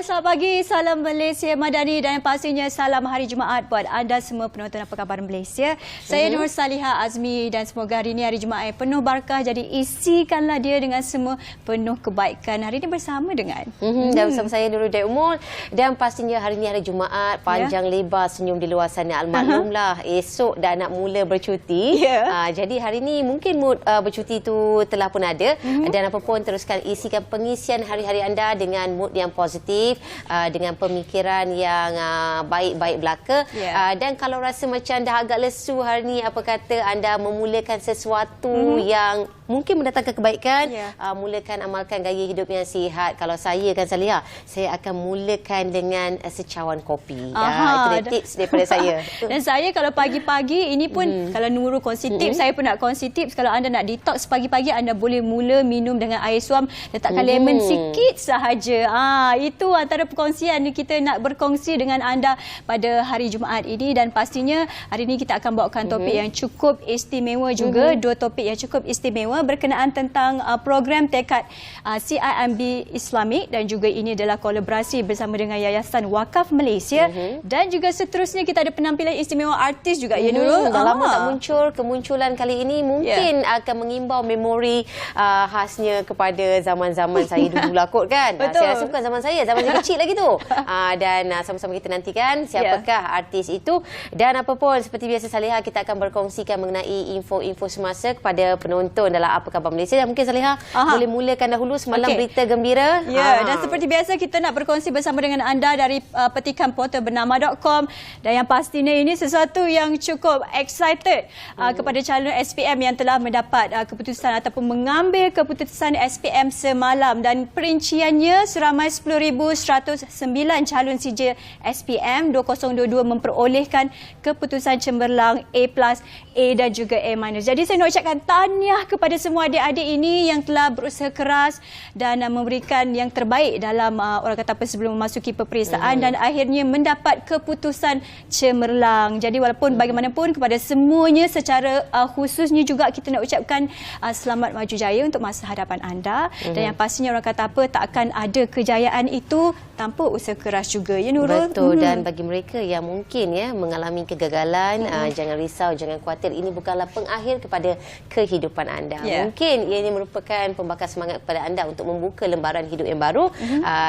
selamat pagi. Salam Malaysia Madani dan pastinya salam Hari Jumaat buat anda semua penonton Apa Khabar Malaysia. Saya Nur Saliha Azmi dan semoga hari ini hari Jumaat yang penuh berkah. Jadi isikanlah dia dengan semua penuh kebaikan. Hari ini bersama dengan dan bersama saya Nurul Dek Umur. Dan pastinya hari ini hari Jumaat, panjang lebar senyum di luar sana. Almaklumlah esok dah nak mula bercuti. Jadi hari ini mungkin mood bercuti itu telah pun ada. Dan apapun teruskan isikan pengisian hari-hari anda dengan mood yang positif, dengan pemikiran yang baik-baik belaka. Dan kalau rasa macam dah agak lesu hari ni, apa kata anda memulakan sesuatu yang mungkin mendatangkan kebaikan, mulakan amalkan gaya hidup yang sihat. Kalau saya kan Saliha, saya akan mulakan dengan secawan kopi. Itu tips daripada saya. Dan saya kalau pagi-pagi ini pun kalau Nurul kongsi tips, saya pun nak kongsi tips. Kalau anda nak detox pagi-pagi, anda boleh mula minum dengan air suam, letakkan lemon sikit sahaja. Itu antara perkongsian kita nak berkongsi dengan anda pada hari Jumaat ini. Dan pastinya hari ini kita akan bawakan topik yang cukup istimewa juga. Dua topik yang cukup istimewa berkenaan tentang program tekad CIMB Islamik, dan juga ini adalah kolaborasi bersama dengan Yayasan Wakaf Malaysia. Dan juga seterusnya kita ada penampilan istimewa artis juga, ya Nurul. Dah lama tak muncul. Kemunculan kali ini mungkin akan mengimbau memori khasnya kepada zaman-zaman saya dulu lah kot kan. Saya rasa bukan zaman saya, zaman saya kecil lagi tu. Dan sama-sama kita nantikan siapakah artis itu. Dan apapun seperti biasa Saliha, kita akan berkongsikan mengenai info-info semasa kepada penonton dalam Apa Khabar Malaysia. Dan mungkin Saliha boleh mulakan dahulu semalam berita gembira. Dan seperti biasa kita nak berkongsi bersama dengan anda dari petikan portal bernama.com. Dan yang pastinya ini sesuatu yang cukup excited kepada calon SPM yang telah mendapat keputusan ataupun mengambil keputusan SPM semalam. Dan perinciannya seramai 10,109 calon sijil SPM 2022 memperolehkan keputusan cemerlang A+, A dan juga A-. Jadi saya nak ucapkan tahniah kepada semua adik-adik ini yang telah berusaha keras dan memberikan yang terbaik dalam orang kata apa sebelum memasuki peperiksaan dan akhirnya mendapat keputusan cemerlang. Jadi walaupun bagaimanapun kepada semuanya secara khususnya juga kita nak ucapkan selamat maju jaya untuk masa hadapan anda. Dan yang pastinya orang kata apa, tak akan ada kejayaan itu tanpa usaha keras juga, ya Nurul. Betul. Dan bagi mereka yang mungkin mengalami kegagalan, jangan risau, jangan khawatir. Ini bukanlah pengakhir kepada kehidupan anda. Mungkin ia ini merupakan pembakar semangat kepada anda untuk membuka lembaran hidup yang baru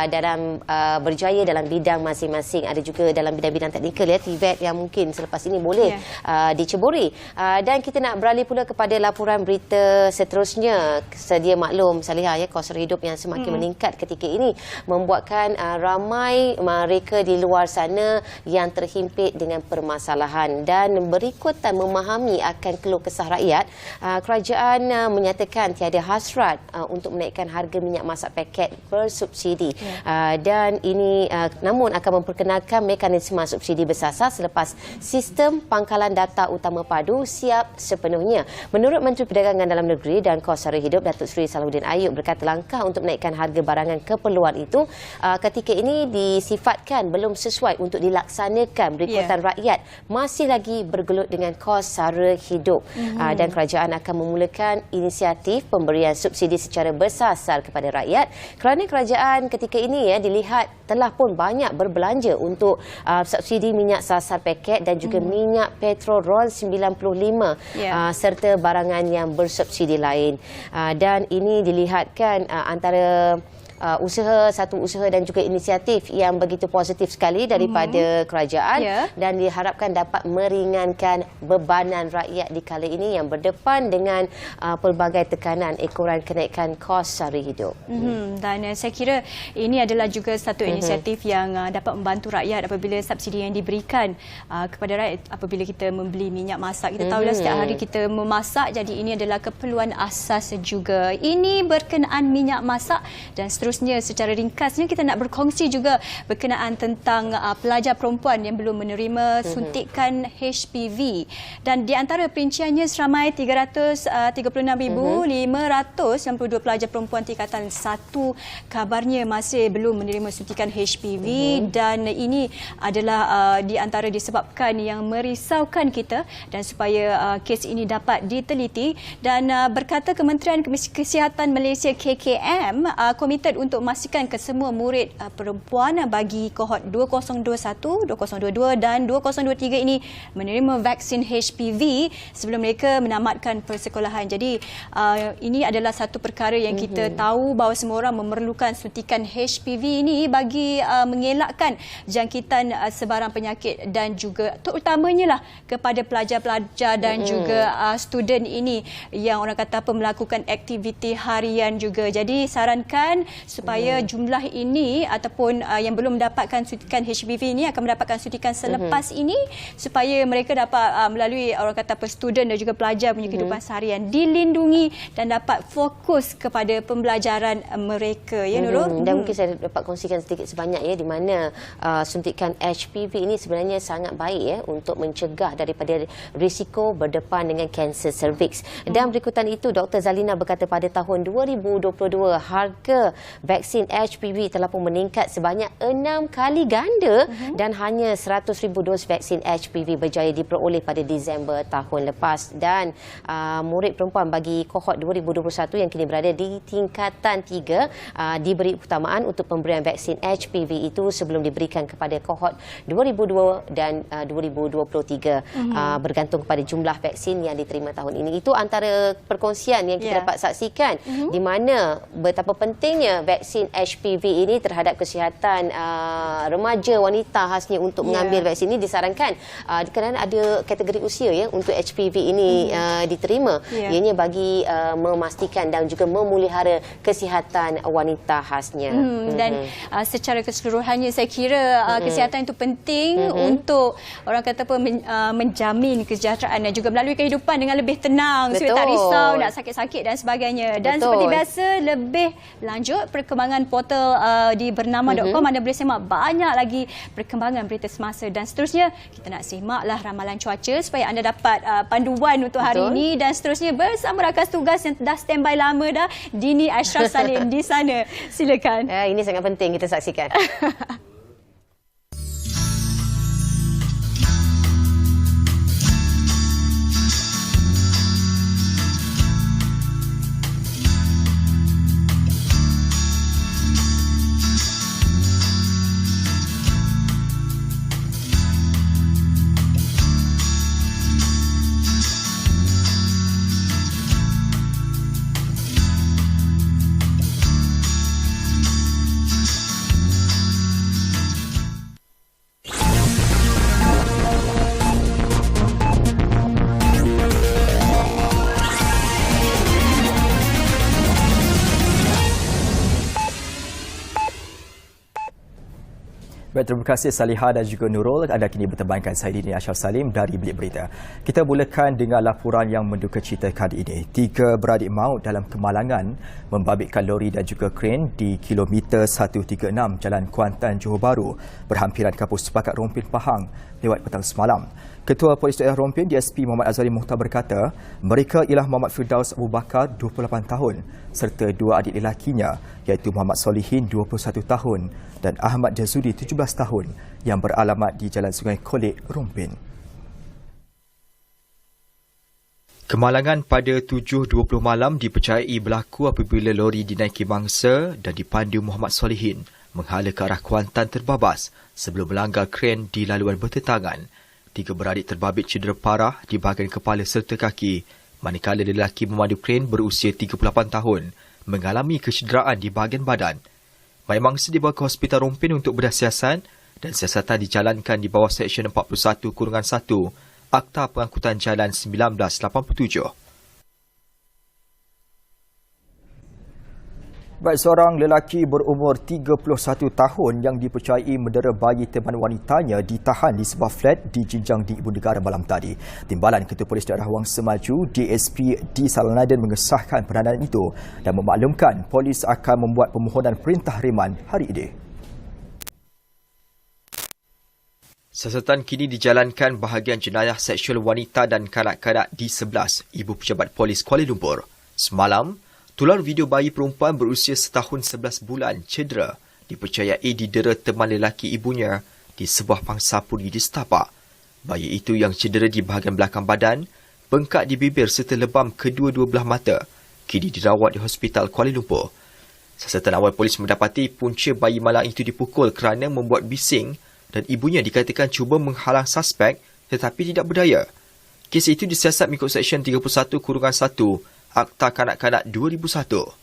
dalam berjaya dalam bidang masing-masing. Ada juga dalam bidang-bidang teknikal TVET yang mungkin selepas ini boleh diceburi. Dan kita nak beralih pula kepada laporan berita seterusnya. Sedia maklum Saliha, kos hidup yang semakin meningkat ketika ini membuatkan ramai mereka di luar sana yang terhimpit dengan permasalahan. Dan berikutan memahami akan keluh kesah rakyat, kerajaan menyatakan tiada hasrat untuk menaikkan harga minyak masak paket bersubsidi. Dan ini namun akan memperkenalkan mekanisme subsidi bersasar selepas sistem pangkalan data utama padu siap sepenuhnya. Menurut Menteri Perdagangan Dalam Negeri dan Kos Sara Hidup Datuk Seri Salahuddin Ayub berkata langkah untuk menaikkan harga barangan keperluan itu ketika ini disifatkan belum sesuai untuk dilaksanakan. Berikutan rakyat masih lagi bergelut dengan kos sara hidup. Dan kerajaan akan memulakan inisiatif pemberian subsidi secara bersasar kepada rakyat kerana kerajaan ketika ini dilihat telah pun banyak berbelanja untuk subsidi minyak sasar paket dan juga minyak petrol RON 95 serta barangan yang bersubsidi lain. Dan ini dilihatkan antara satu usaha dan juga inisiatif yang begitu positif sekali daripada kerajaan dan diharapkan dapat meringankan bebanan rakyat di kala ini yang berdepan dengan pelbagai tekanan ekoran kenaikan kos sara hidup. Dan saya kira ini adalah juga satu inisiatif yang dapat membantu rakyat apabila subsidi yang diberikan kepada rakyat apabila kita membeli minyak masak. Kita tahulah setiap hari kita memasak, jadi ini adalah keperluan asas juga. Ini berkenaan minyak masak. Dan seterusnya secara ringkasnya kita nak berkongsi juga berkenaan tentang pelajar perempuan yang belum menerima suntikan HPV. Dan di antara perinciannya seramai 336,592 pelajar perempuan tingkatan 1 kabarnya masih belum menerima suntikan HPV. Dan ini adalah di antara disebabkan yang merisaukan kita, dan supaya kes ini dapat diteliti. Dan berkata Kementerian Kesihatan Malaysia KKM komited untuk memastikan kesemua murid perempuan bagi kohort 2021, 2022 dan 2023 ini menerima vaksin HPV sebelum mereka menamatkan persekolahan. Jadi ini adalah satu perkara yang kita tahu bahawa semua orang memerlukan suntikan HPV ini bagi mengelakkan jangkitan sebarang penyakit dan juga terutamanya lah kepada pelajar-pelajar dan juga student ini yang orang kata apa melakukan aktiviti harian juga. Jadi sarankan supaya jumlah ini ataupun yang belum mendapatkan suntikan HPV ini akan mendapatkan suntikan selepas ini supaya mereka dapat melalui orang kata apa student dan juga pelajar punya kehidupan seharian dilindungi dan dapat fokus kepada pembelajaran mereka, ya Nurul. Dan mungkin saya dapat kongsikan sedikit sebanyak ya di mana suntikan HPV ini sebenarnya sangat baik ya untuk mencegah daripada risiko berdepan dengan kanser cervix. Dan berikutan itu Dr. Zalina berkata pada tahun 2022 harga vaksin HPV telah pun meningkat sebanyak 6 kali ganda dan hanya 100,000 dos vaksin HPV berjaya diperoleh pada Disember tahun lepas. Dan murid perempuan bagi kohort 2021 yang kini berada di tingkatan 3 diberi keutamaan untuk pemberian vaksin HPV itu sebelum diberikan kepada kohort 2002 dan 2023 bergantung kepada jumlah vaksin yang diterima tahun ini. Itu antara perkongsian yang kita dapat saksikan di mana betapa pentingnya vaksin HPV ini terhadap kesihatan remaja wanita khasnya untuk mengambil vaksin ini disarankan kerana ada kategori usia ya untuk HPV ini diterima. Ianya bagi memastikan dan juga memelihara kesihatan wanita khasnya. Dan secara keseluruhannya saya kira kesihatan itu penting untuk orang kata apa menjamin kesejahteraan dan juga melalui kehidupan dengan lebih tenang, supaya tak risau nak sakit-sakit dan sebagainya. Dan seperti biasa lebih lanjut perkembangan portal di bernama.com anda boleh semak banyak lagi perkembangan berita semasa dan seterusnya. Kita nak simaklah ramalan cuaca supaya anda dapat panduan untuk hari ini dan seterusnya bersama rakan tugas yang dah standby lama dah, Dini Ashraf Salim di sana. Silakan. Ini sangat penting kita saksikan. Baik, terima kasih Salihah dan juga Nurul. Anda kini bertemankan saya Dini Ashraf Salim dari Bilik Berita. Kita mulakan dengan laporan yang mendukacitakan ini. 3 beradik maut dalam kemalangan membabitkan lori dan juga kren di kilometer 136 Jalan Kuantan, Johor Bahru berhampiran kampus Sepakat Rompin Pahang lewat petang semalam. Ketua Polis Daerah Rompin DSP Muhammad Azari Mukhtar berkata mereka ialah Muhammad Firdaus Abu Bakar 28 tahun serta 2 adik lelakinya iaitu Muhammad Solihin 21 tahun dan Ahmad Jazudi 17 tahun yang beralamat di Jalan Sungai Kolek, Rompin. Kemalangan pada 7.20 malam dipercayai berlaku apabila lori dinaiki mangsa dan dipandu Muhammad Solihin menghala ke arah Kuantan terbabas sebelum melanggar kren di laluan bertentangan. 3 beradik terbabit cedera parah di bahagian kepala serta kaki, manakala lelaki memandu kren berusia 38 tahun mengalami kecederaan di bahagian badan. Mai mangsa dibawa ke Hospital Rompin untuk bedah siasat dan siasatan dijalankan di bawah Seksyen 41-1 Akta Pengangkutan Jalan 1987. Baik, seorang lelaki berumur 31 tahun yang dipercayai mendera bayi teman wanitanya ditahan di sebuah flat di Jinjang di Ibu Negara malam tadi. Timbalan Ketua Polis Daerah Wangsa Maju DSP D. Salanaden mengesahkan peranan itu dan memaklumkan polis akan membuat permohonan perintah reman hari ini. Siasatan kini dijalankan bahagian jenayah seksual wanita dan kanak-kanak di 11 Ibu Pejabat Polis Kuala Lumpur. Semalam, tular video bayi perempuan berusia setahun 11 bulan cedera dipercayai didera teman lelaki ibunya di sebuah pangsapuri di setapak. Bayi itu yang cedera di bahagian belakang badan, bengkak di bibir serta lebam kedua-dua belah mata, kini dirawat di Hospital Kuala Lumpur. Seserta awal polis mendapati punca bayi malang itu dipukul kerana membuat bising dan ibunya dikatakan cuba menghalang suspek tetapi tidak berdaya. Kes itu disiasat mengikut Seksyen 31-1 Akta Kanak-Kanak 2001.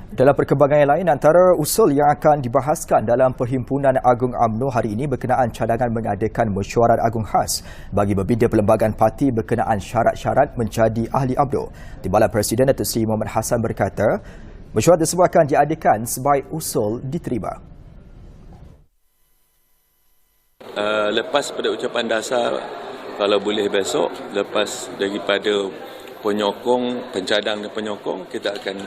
Dalam perkembangan yang lain, antara usul yang akan dibahaskan dalam Perhimpunan Agung UMNO hari ini berkenaan cadangan mengadakan mesyuarat agung khas bagi membina perlembagaan parti berkenaan syarat-syarat menjadi ahli UMNO. Timbalan Presiden Datuk Seri Muhammad Hassan berkata, mesyuarat tersebut akan diadakan sebaik usul diterima. Lepas pada ucapan dasar, kalau boleh besok, lepas daripada penyokong, pencadang dan penyokong, kita akan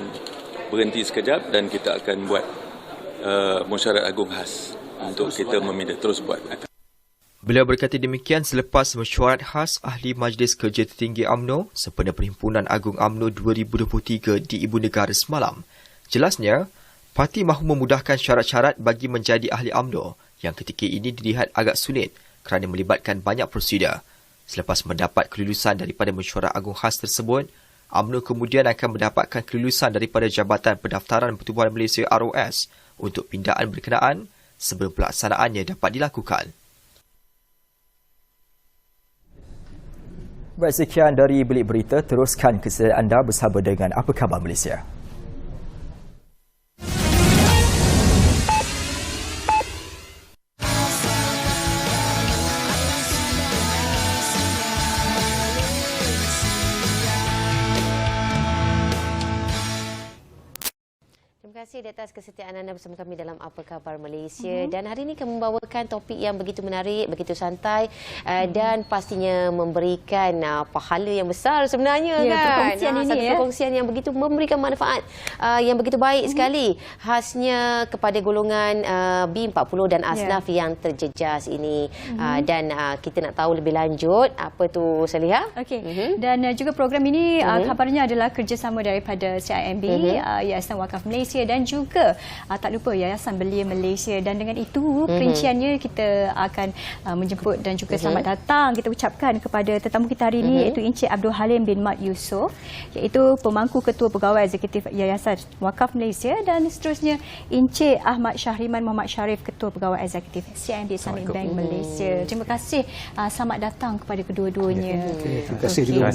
berhenti sekejap dan kita akan buat mesyuarat agung khas untuk kita meminta terus buat. Beliau berkata demikian selepas mesyuarat khas Ahli Majlis Kerja Tertinggi UMNO sempena Perhimpunan Agung UMNO 2023 di Ibu Negara semalam. Jelasnya, parti mahu memudahkan syarat-syarat bagi menjadi ahli UMNO yang ketika ini dilihat agak sulit kerana melibatkan banyak prosedur. Selepas mendapat kelulusan daripada mesyuarat agung khas tersebut, UMNO kemudian akan mendapatkan kelulusan daripada Jabatan Pendaftaran Pertubuhan Malaysia ROS untuk pindaan berkenaan sebelum pelaksanaannya dapat dilakukan. Baik, sekian dari Bilik Berita. Teruskan kesediaan anda bersama dengan Apa Khabar Malaysia. Terima kasih di atas kesetiaan anda bersama kami dalam Apa Khabar Malaysia. Dan hari ini kami membawakan topik yang begitu menarik, begitu santai dan pastinya memberikan pahala yang besar sebenarnya, kan? Satu perkongsian yang begitu memberikan manfaat yang begitu baik sekali. Khasnya kepada golongan B40 dan asnaf yang terjejas ini. Dan kita nak tahu lebih lanjut apa tu, Saliha? Okey. Dan juga program ini kabarnya adalah kerjasama daripada CIMB, Yayasan Wakaf Malaysia dan juga tak lupa Yayasan Belia Malaysia. Dan dengan itu perinciannya kita akan menjemput dan juga selamat datang kita ucapkan kepada tetamu kita hari ini, iaitu Encik Abdul Halim bin Mat Yusof, iaitu Pemangku Ketua Pegawai Eksekutif Yayasan Wakaf Malaysia, dan seterusnya Encik Ahmad Syahriman Muhammad Sharif, Ketua Pegawai Eksekutif CIMB Islamic Bank Malaysia. Terima kasih, selamat datang kepada kedua-duanya. Terima kasih juga.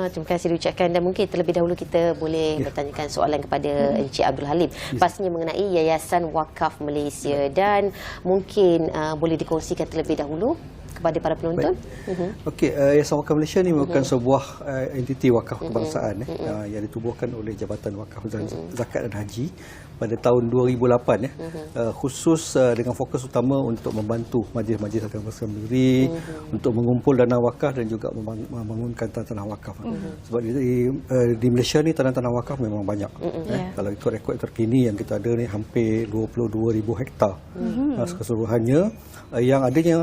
Terima kasih diucapkan. Dan mungkin terlebih dahulu kita boleh bertanyakan soalan kepada Encik Abdul Halim, pastinya mengenai Yayasan Wakaf Malaysia, dan mungkin boleh dikongsikan terlebih dahulu kepada para penonton. Okey, Yayasan Wakaf Malaysia ini merupakan sebuah entiti wakaf kebangsaan yang ditubuhkan oleh Jabatan Wakaf Zakat dan Haji pada tahun 2008 khusus dengan fokus utama untuk membantu majlis-majlis agama Islam sendiri untuk mengumpul dana wakaf dan juga membangunkan tanah-tanah wakaf. Sebab di Malaysia ni tanah-tanah wakaf memang banyak. Kalau ikut rekod terkini yang kita ada ni hampir 22,000 hektar keseluruhannya. Yang adanya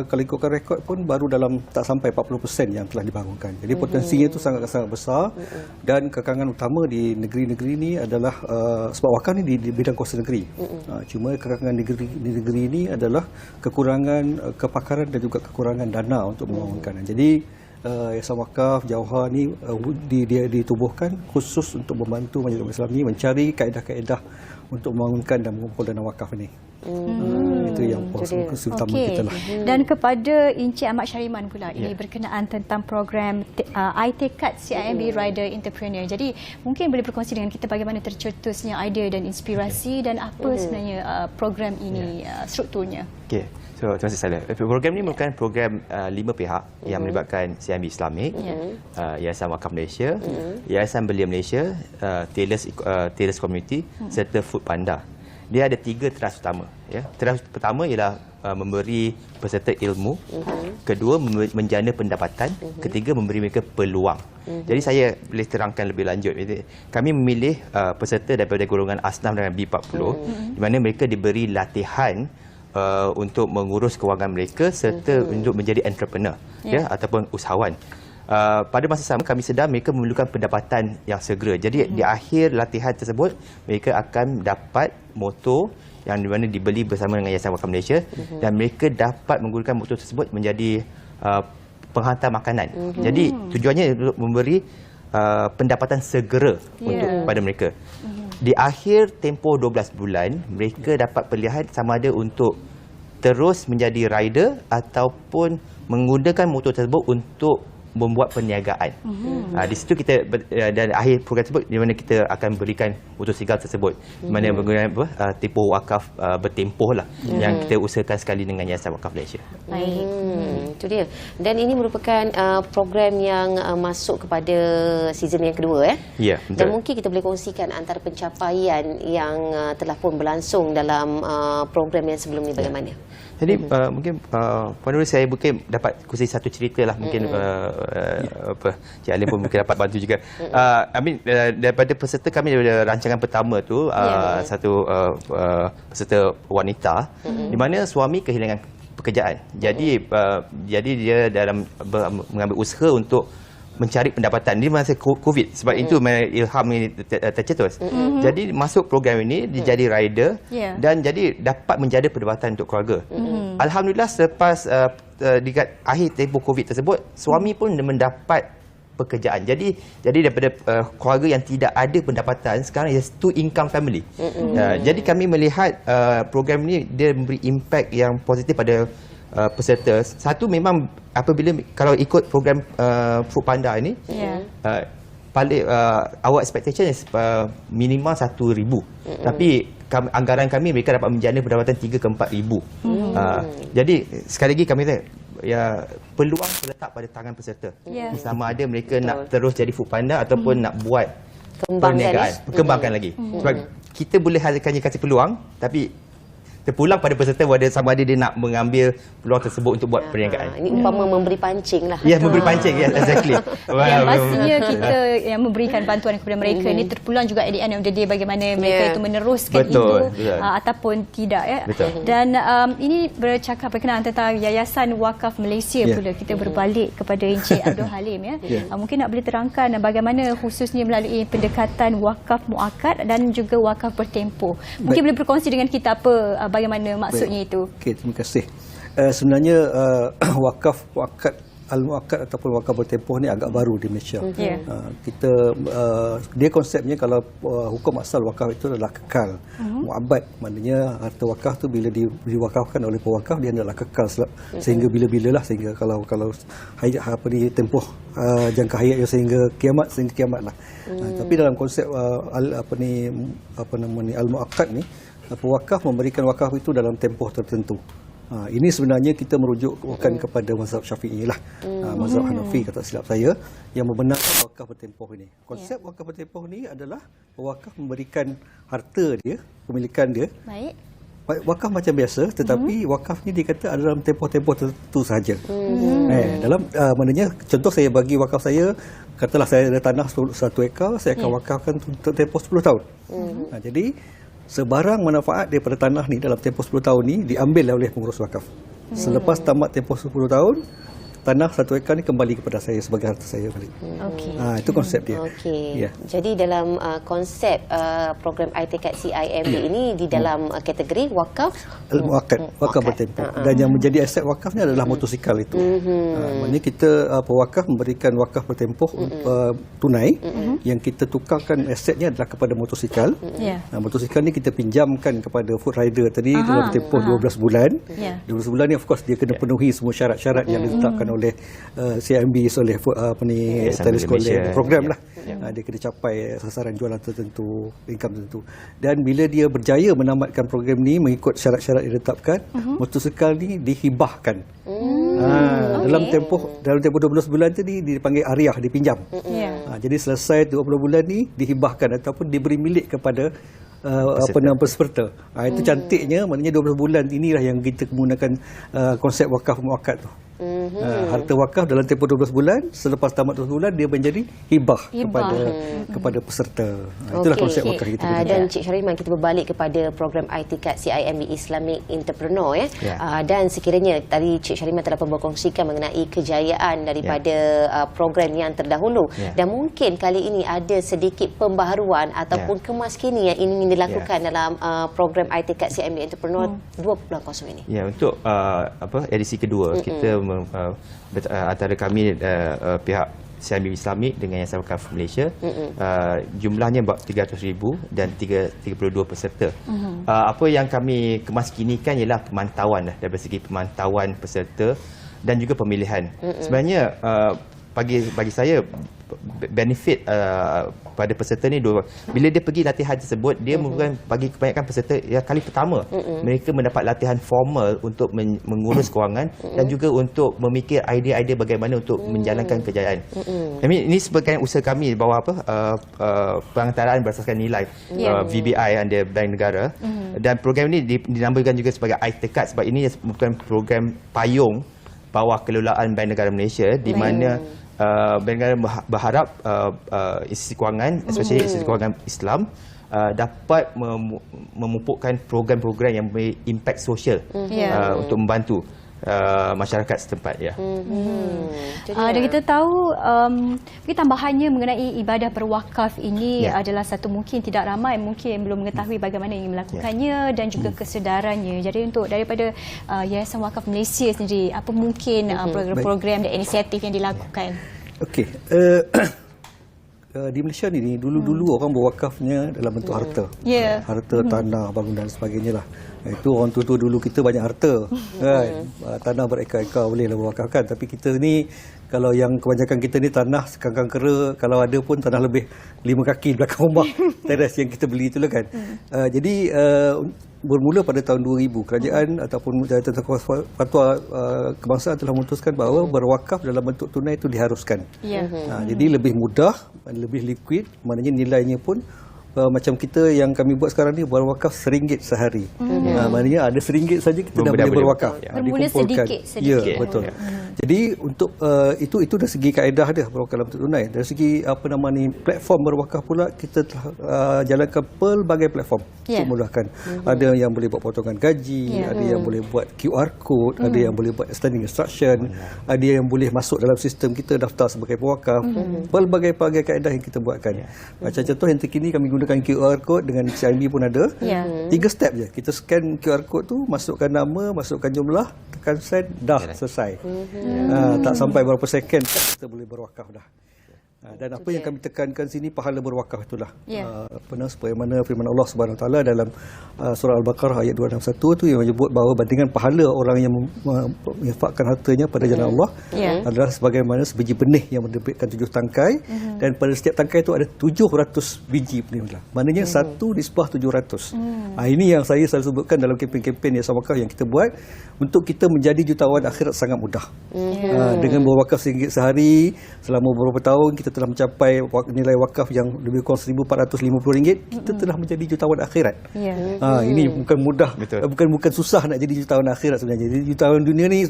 kalau ikutkan rekod pun baru dalam tak sampai 40% yang telah dibangunkan. Jadi potensinya itu sangat-sangat besar, dan kekangan utama di negeri-negeri ini adalah sebab wakaf ni di bidang kuasa negeri. Cuma kekangan di negeri ini adalah kekurangan kepakaran dan juga kekurangan dana untuk membangunkan. Jadi Yayasan Wakaf Jauhar ni ditubuhkan khusus untuk membantu majlis Islam ini mencari kaedah-kaedah untuk membangunkan dan mengumpul dana wakaf ini. Itu yang fokus utama kita lah. Dan kepada Encik Ahmad Syahriman pula, ini berkenaan tentang program iTekad CIMB Rider Entrepreneur. Jadi mungkin boleh berkongsi dengan kita bagaimana tercetusnya idea dan inspirasi dan apa sebenarnya program ini strukturnya. Okey. So, terima kasih Salah. Program ini merupakan program 5 pihak yang melibatkan CIMB Islamic, Yayasan Wakaf Malaysia, Yayasan Belia Malaysia, Tailors Community serta Food Panda. Dia ada 3 teras utama. Teras pertama ialah memberi peserta ilmu, kedua menjana pendapatan, ketiga memberi mereka peluang. Jadi saya boleh terangkan lebih lanjut. Kami memilih peserta daripada golongan asnaf dan B40 di mana mereka diberi latihan untuk mengurus kewangan mereka serta untuk menjadi entrepreneur ataupun usahawan. Pada masa sama kami sedar mereka memerlukan pendapatan yang segera. Jadi di akhir latihan tersebut mereka akan dapat motor yang di mana dibeli bersama dengan Yayasan Wakaf Malaysia dan mereka dapat menggunakan motor tersebut menjadi penghantar makanan. Jadi tujuannya untuk memberi pendapatan segera untuk pada mereka. Di akhir tempoh 12 bulan, mereka dapat pilihan sama ada untuk terus menjadi rider ataupun menggunakan motor tersebut untuk membuat perniagaan. Di situ kita dan akhir program tersebut di mana kita akan berikan motosikal tersebut di mana menggunakan tempoh wakaf bertempoh lah yang kita usahakan sekali dengan Yayasan Wakaf Malaysia. Itu dia. Dan ini merupakan program yang masuk kepada season yang kedua Ya, betul. Dan mungkin kita boleh kongsikan antara pencapaian yang telah pun berlangsung dalam program yang sebelum ni bagaimana? Jadi mungkin Puan Nurul, saya mungkin dapat kongsi satu cerita lah, mungkin Cik Alim pun mungkin dapat bantu juga. Daripada peserta kami daripada rancangan pertama tu, satu peserta wanita di mana suami kehilangan pekerjaan. Jadi dia dalam mengambil usaha untuk mencari pendapatan di masa COVID, sebab itu ilham ini tercetus. Jadi masuk program ini dia jadi rider dan jadi dapat menjadi pendapatan untuk keluarga. Alhamdulillah selepas di akhir tempoh COVID tersebut, suami pun mendapat pekerjaan. Jadi daripada keluarga yang tidak ada pendapatan, sekarang is two income family. Jadi kami melihat program ini dia memberi impact yang positif pada peserta. Satu, memang apabila kalau ikut program Foodpanda ini, paling our expectation is minimal 1,000. Tapi anggaran kami mereka dapat menjana pendapatan 3 ke 4,000. Jadi sekali lagi kami peluang terletak pada tangan peserta. Sama ada mereka nak terus jadi Foodpanda ataupun nak buat perniagaan, kembangkan lagi. Sebab kita boleh hanya kasih peluang, tapi terpulang pada peserta sama ada dia nak mengambil peluang tersebut untuk buat perniagaan. Ini umpama memberi pancing lah. Ya, memberi pancing, exactly. Yang pastinya kita yang memberikan bantuan kepada mereka ni terpulang juga at the end of the day bagaimana mereka itu meneruskan itu ataupun tidak Betul. Dan ini bercakap berkenaan tentang Yayasan Wakaf Malaysia pula. Kita berbalik kepada Encik Abdul Halim mungkin nak boleh terangkan bagaimana khususnya melalui pendekatan wakaf muakkad dan juga wakaf bertempoh. Mungkin boleh berkongsi dengan kita apa bagaimana maksudnya itu? Okey, terima kasih. Sebenarnya wakaf muakkad, al-muakkad ataupun wakaf bertempoh ni agak baru di Malaysia. Dia konsepnya kalau hukum asal wakaf itu adalah kekal, muabad, maknanya harta wakaf tu bila diwakafkan oleh pewakaf dia adalah kekal sehingga bila-bila lah, sehingga kalau hayat tempoh jangka hayat sehingga kiamat lah. Tapi dalam konsep al-muakkad ni, pewakaf memberikan wakaf itu dalam tempoh tertentu. Ini sebenarnya kita merujukkan kepada mazhab Syafi'i lah, mazhab Hanafi kata silap saya, yang membenarkan wakaf bertempoh ini. Konsep wakaf bertempoh ini adalah pewakaf memberikan harta dia, pemilikan dia. Baik. Wakaf macam biasa, tetapi wakaf ni dikata ada dalam tempoh-tempoh tertentu sahaja. Maknanya contoh, saya bagi wakaf saya, katalah saya ada tanah 1 ekar, saya akan wakafkan untuk tempoh 10 tahun. Jadi sebarang manfaat daripada tanah ni dalam tempoh 10 tahun ni diambil oleh pengurus wakaf. Selepas tamat tempoh 10 tahun, tanah 1 ekar ni kembali kepada saya sebagai harta saya balik. Itu konsep dia. Jadi dalam konsep program iTikat CIMB ini di dalam kategori wakaf al-muakkad, wakaf bertempoh. Dan yang menjadi aset wakaf ni adalah motosikal itu. Maknanya kita pewakaf memberikan wakaf bertempoh tunai, yang kita tukarkan asetnya adalah kepada motosikal. Motosikal ni kita pinjamkan kepada food rider tadi dalam tempoh 12 bulan. 12 bulan ni of course dia kena penuhi semua syarat-syarat yang ditetapkan oleh CIMB, oleh program lah. Dia kena capai sasaran jualan tertentu, income tertentu. Dan bila dia berjaya menamatkan program ni mengikut syarat-syarat yang ditetapkan, motosikal ni dihibahkan. Dalam tempoh 12 bulan tu dipanggil ariah, dipinjam. Jadi selesai 20 bulan ni dihibahkan ataupun diberi milik kepada peserta. Itu cantiknya, maknanya 12 bulan inilah yang kita menggunakan konsep wakaf muakkad tu. Harta wakaf dalam tempoh 12 bulan, selepas tamat 12 bulan dia menjadi hibah kepada peserta. Itulah konsep wakaf kita. Dan Cik Syarifman, kita berbalik kepada program iTikat CIMB Islamic Entrepreneur dan sekiranya tadi Cik Syarifman telah berkongsikan mengenai kejayaan daripada program yang terdahulu, dan mungkin kali ini ada sedikit pembaharuan ataupun kemaskini yang ingin dilakukan dalam program iTikat CIMB Entrepreneur 2.0 ini. Untuk edisi kedua, kita antara kami pihak CIMB Islamik dengan Yayasan Wakaf Malaysia. Jumlahnya about 300,000 dan 32 peserta. Apa yang kami kemaskinikan ialah pemantauan dari segi pemantauan peserta dan juga pemilihan. Sebenarnya bagi saya benefit pada peserta ni dua. Bila dia pergi latihan tersebut, dia merupakan bagi kebanyakan peserta kali pertama mereka mendapat latihan formal untuk mengurus kewangan dan juga untuk memikir idea-idea bagaimana untuk menjalankan kejayaan. Ini sebagai usaha kami bahawa pengantaraan berdasarkan nilai VBI under Bank Negara, dan program ini dinamakan juga sebagai iTekad sebab ini merupakan program payung bawah kelolaan Bank Negara Malaysia di mana Bank Negara berharap institusi kewangan, especially institusi kewangan Islam, dapat memupukkan program-program yang mempunyai impact sosial untuk membantu masyarakat setempat. Dan kita tahu tambahannya mengenai ibadah berwakaf ini adalah satu mungkin tidak ramai mungkin belum mengetahui bagaimana ingin melakukannya dan juga kesedarannya. Jadi untuk daripada Yayasan Wakaf Malaysia sendiri, apa mungkin program-program dan inisiatif yang dilakukan? Okey. Di Malaysia ni dulu-dulu orang berwakafnya dalam bentuk harta. Harta, tanah, bangunan dan sebagainya lah. Itu orang tua dulu kita banyak harta kan. Tanah berekar-ekar bolehlah berwakafkan, tapi kita ni kalau yang kebanyakan kita ni tanah sekangkang kera, kalau ada pun tanah lebih 5 kaki belakang rumah teres yang kita beli itulah kan. Jadi bermula pada tahun 2000 kerajaan ataupun Jabatan Fatwa Kebangsaan telah memutuskan bahawa berwakaf dalam bentuk tunai itu diharuskan. Jadi lebih mudah, lebih liquid, maknanya nilainya pun macam kita yang kami buat sekarang ni berwakaf RM1 sehari. Maknanya ada RM1 saja kita dah boleh berwakaf. Bermula sedikit. Ya, betul. Jadi untuk itu dari segi kaedah dia berwakaf dalam bentuk tunai. Dari segi platform berwakaf pula kita telah jalankan pelbagai platform untuk memudahkan. Ada yang boleh buat potongan gaji, ada yang boleh buat QR code, ada yang boleh buat standing instruction, ada yang boleh masuk dalam sistem kita daftar sebagai pewakaf. Pelbagai kaedah yang kita buatkan. Macam contoh yang terkini kami gunakan QR code dengan CIMB pun ada. 3 step je. Kita scan QR code tu, masukkan nama, masukkan jumlah, tekan send, dah selesai. Tak sampai berapa second kita boleh berwakaf dah. Dan apa yang kami tekankan sini, pahala berwakaf itulah. Supaya mana firman Allah Subhanahu Wa Taala dalam surah Al-Baqarah ayat 261 tu yang menyebut bahawa bandingan pahala orang yang menginfakkan hartanya pada jalan Allah adalah sebagaimana sebiji benih yang menerbitkan 7 tangkai, dan pada setiap tangkai itu ada 700 biji benih. Maknanya 1 nisbah 700. Ini yang saya selalu sebutkan dalam kempen-kempen Yayasan Wakaf yang kita buat untuk kita menjadi jutawan akhirat sangat mudah. Dengan berwakaf RM1 sehari selama beberapa tahun, kita telah mencapai nilai wakaf yang lebih kurang RM1,450, kita telah menjadi jutawan akhirat. Ini bukan mudah, bukan susah nak jadi jutawan akhirat sebenarnya. Jadi jutawan dunia ni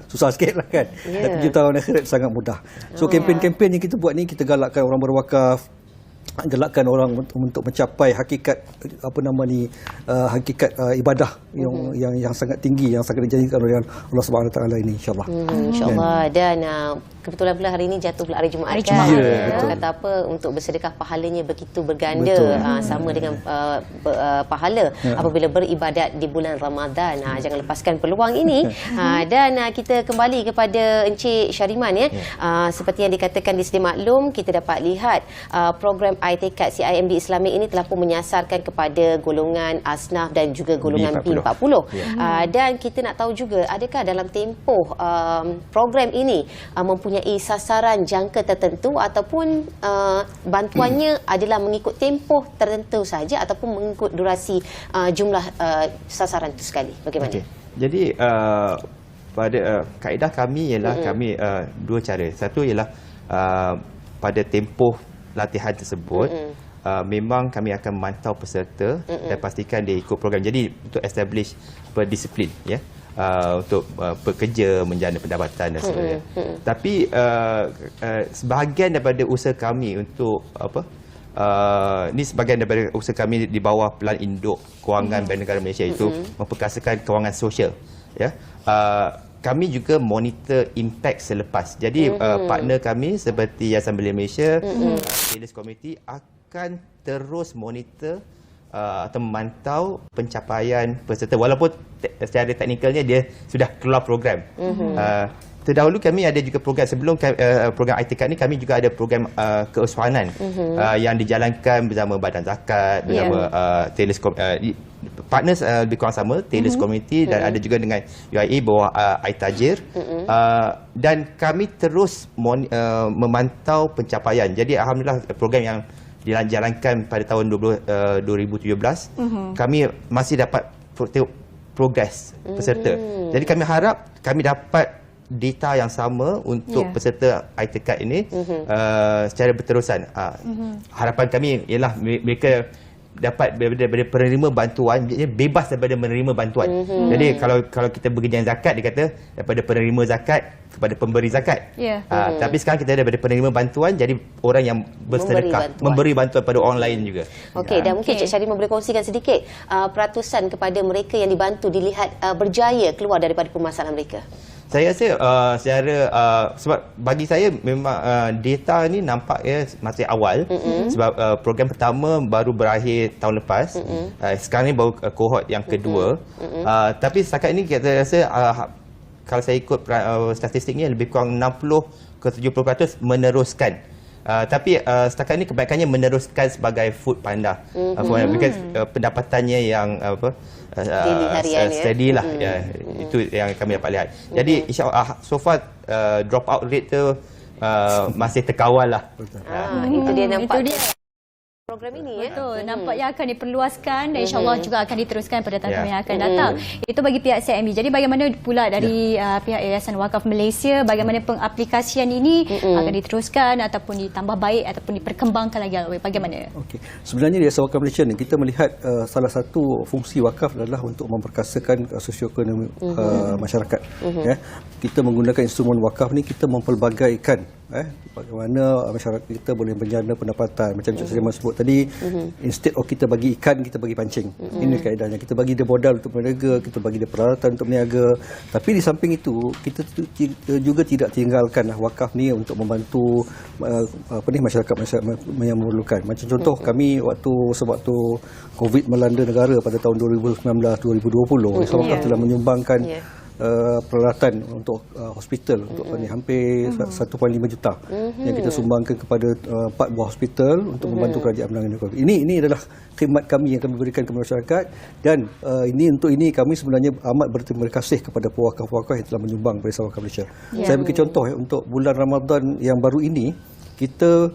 susah sikit lah kan. Tapi jutawan akhirat sangat mudah. So kempen-kempen yang kita buat ni, kita galakkan orang berwakaf, galakkan orang untuk mencapai hakikat hakikat ibadah yang sangat tinggi, yang sangat dijanjikan oleh Allah Subhanahu Wa Taala ini, insyaallah. InsyaAllah. Dan kebetulan pula hari ini jatuh pula hari Jumaat kan. Kata apa, untuk bersedekah pahalanya begitu berganda, sama dengan pahala apabila beribadat di bulan Ramadan. Jangan lepaskan peluang ini. Dan kita kembali kepada Encik Syariman seperti yang dikatakan di sedia maklum, kita dapat lihat program iTekad CIMB Islamik ini telah pun menyasarkan kepada golongan asnaf dan juga golongan B40. Dan kita nak tahu juga, adakah dalam tempoh program ini mempunyai sasaran jangka tertentu ataupun bantuannya adalah mengikut tempoh tertentu saja ataupun mengikut durasi jumlah sasaran itu sekali? Bagaimana? Jadi pada kaedah kami ialah kami dua cara. Satu ialah pada tempoh latihan tersebut memang kami akan memantau peserta dan pastikan dia ikut program. Jadi untuk establish disiplin untuk bekerja, menjana pendapatan dan sebagainya. Tapi sebahagian daripada usaha kami untuk ni sebahagian daripada usaha kami di bawah Pelan Induk Kewangan Bank Negara Malaysia itu memperkasakan kewangan sosial. Kami juga monitor impact selepas. Jadi partner kami seperti Yayasan Belia Malaysia, Taylor's Community akan terus monitor atau memantau pencapaian peserta, walaupun secara teknikalnya dia sudah keluar program. terdahulu kami ada juga program sebelum program iTikat ni, kami juga ada program keusahawanan yang dijalankan bersama Badan Zakat, bersama Taylor's partners lebih kurang sama, Taylor's Community, dan ada juga dengan UIA bawah iTajir. Dan kami terus memantau pencapaian. Jadi alhamdulillah program yang dijalankan pada tahun 2017, kami masih dapat tengok progres peserta. Jadi kami harap kami dapat data yang sama untuk peserta iTikat ini secara berterusan. Harapan kami ialah mereka dapat daripada penerima bantuan, bebas daripada menerima bantuan. Jadi kalau kita bekerja zakat, dia kata daripada penerima zakat kepada pemberi zakat. Tapi sekarang kita daripada penerima bantuan jadi orang yang bersedekah, memberi bantuan pada orang lain juga. Okey, dan mungkin Cik Syarimah boleh kongsikan sedikit peratusan kepada mereka yang dibantu dilihat berjaya keluar daripada permasalahan mereka. Saya rasa sebab bagi saya memang data ni nampaknya masih awal, sebab program pertama baru berakhir tahun lepas, sekarang ni baru kohort yang kedua. Tapi setakat ini kita rasa kalau saya ikut statistiknya lebih kurang 60 ke 70% meneruskan. Tapi setakat ini kebanyakannya meneruskan sebagai food panda, because pendapatannya yang steady lah, itu yang kami dapat lihat. Jadi insyaAllah so far drop out rate tu masih terkawal lah. Itu dia nampak. Itu dia. Program ini Betul, nampaknya akan diperluaskan dan insyaAllah juga akan diteruskan pada tahun yang akan datang. Itu bagi pihak CIMB. Jadi bagaimana pula dari pihak Yayasan Wakaf Malaysia, bagaimana pengaplikasian ini akan diteruskan ataupun ditambah baik ataupun diperkembangkan lagi? Bagaimana? Okey. Sebenarnya di Yayasan Wakaf Malaysia ni kita melihat salah satu fungsi wakaf adalah untuk memperkasakan sosioekonomi masyarakat. Kita menggunakan instrumen wakaf ni, kita mempelbagaikan bagaimana masyarakat kita boleh menjana pendapatan. Macam Cik Syarimah sebut tadi, instead of kita bagi ikan, kita bagi pancing. Ini kaedahnya. Kita bagi dia modal untuk berniaga, kita bagi dia peralatan untuk berniaga. Tapi di samping itu, kita juga tidak tinggalkan wakaf ni untuk membantu masyarakat yang memerlukan. Macam contoh kami waktu COVID melanda negara pada tahun 2019-2020, wakaf telah menyumbangkan peralatan untuk hospital untuk hampir 1.5 juta yang kita sumbangkan kepada 4 buah hospital untuk membantu kerajaan menangani COVID. Ini adalah khidmat kami yang kami berikan kepada masyarakat, dan untuk ini kami sebenarnya amat berterima kasih kepada pewakaf-wakaf yang telah menyumbang kepada Wakaf Malaysia. Saya beri contoh untuk bulan Ramadan yang baru ini, kita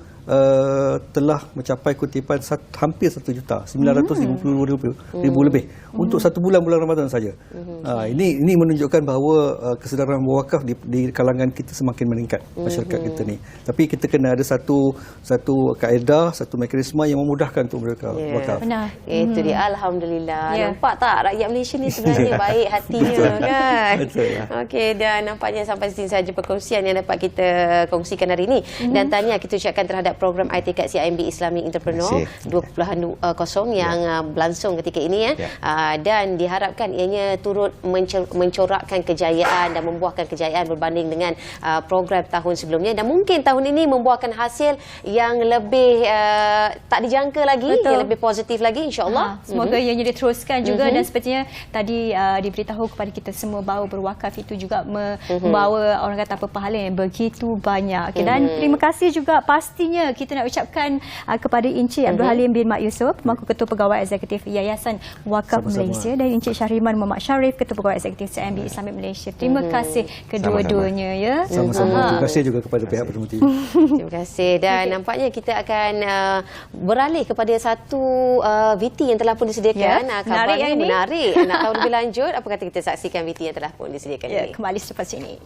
telah mencapai kutipan hampir 1,950,000 lebih untuk satu bulan Ramadan saja. Ini menunjukkan bahawa kesedaran berwakaf di kalangan kita semakin meningkat, masyarakat kita ni. Tapi kita kena ada satu kaedah, satu mekanisme yang memudahkan untuk mereka wakaf. Benar. Itu dia, alhamdulillah. Nampak tak rakyat Malaysia ni sebenarnya baik hatinya kan? Betul. Okey, dan nampaknya sampai sini saja perkongsian yang dapat kita kongsikan hari ini. Dan tahniah kita ucapkan terhadap program iTikat CIMB Islamic Entrepreneur 2.0 yang berlangsung ketika ini dan diharapkan ianya turut mencorakkan kejayaan dan membuahkan kejayaan berbanding dengan program tahun sebelumnya, dan mungkin tahun ini membuahkan hasil yang lebih tak dijangka lagi. Betul. Yang lebih positif lagi, insya-Allah. Semoga ianya diteruskan juga, dan sepertinya tadi diberitahu kepada kita semua bahawa berwakaf itu juga membawa orang kata pahala yang begitu banyak. Dan terima kasih juga pastinya kita nak ucapkan kepada Encik Abdul Halim bin Mak Yusof, Pemangku Ketua Pegawai Eksekutif Yayasan Wakaf Malaysia, dan Encik Syahriman Muhammad Syarif, Ketua Pegawai Eksekutif CIMB Islamic Malaysia. Terima kasih kedua-duanya. Sama-sama. Terima kasih juga kepada pihak penghormati. Terima kasih. Dan nampaknya kita akan beralih kepada satu VT yang telah pun disediakan. Menarik yang ini. Menarik. Nak tahu lebih lanjut, apa kata kita saksikan VT yang telah pun disediakan ini. Kembali selepas ini.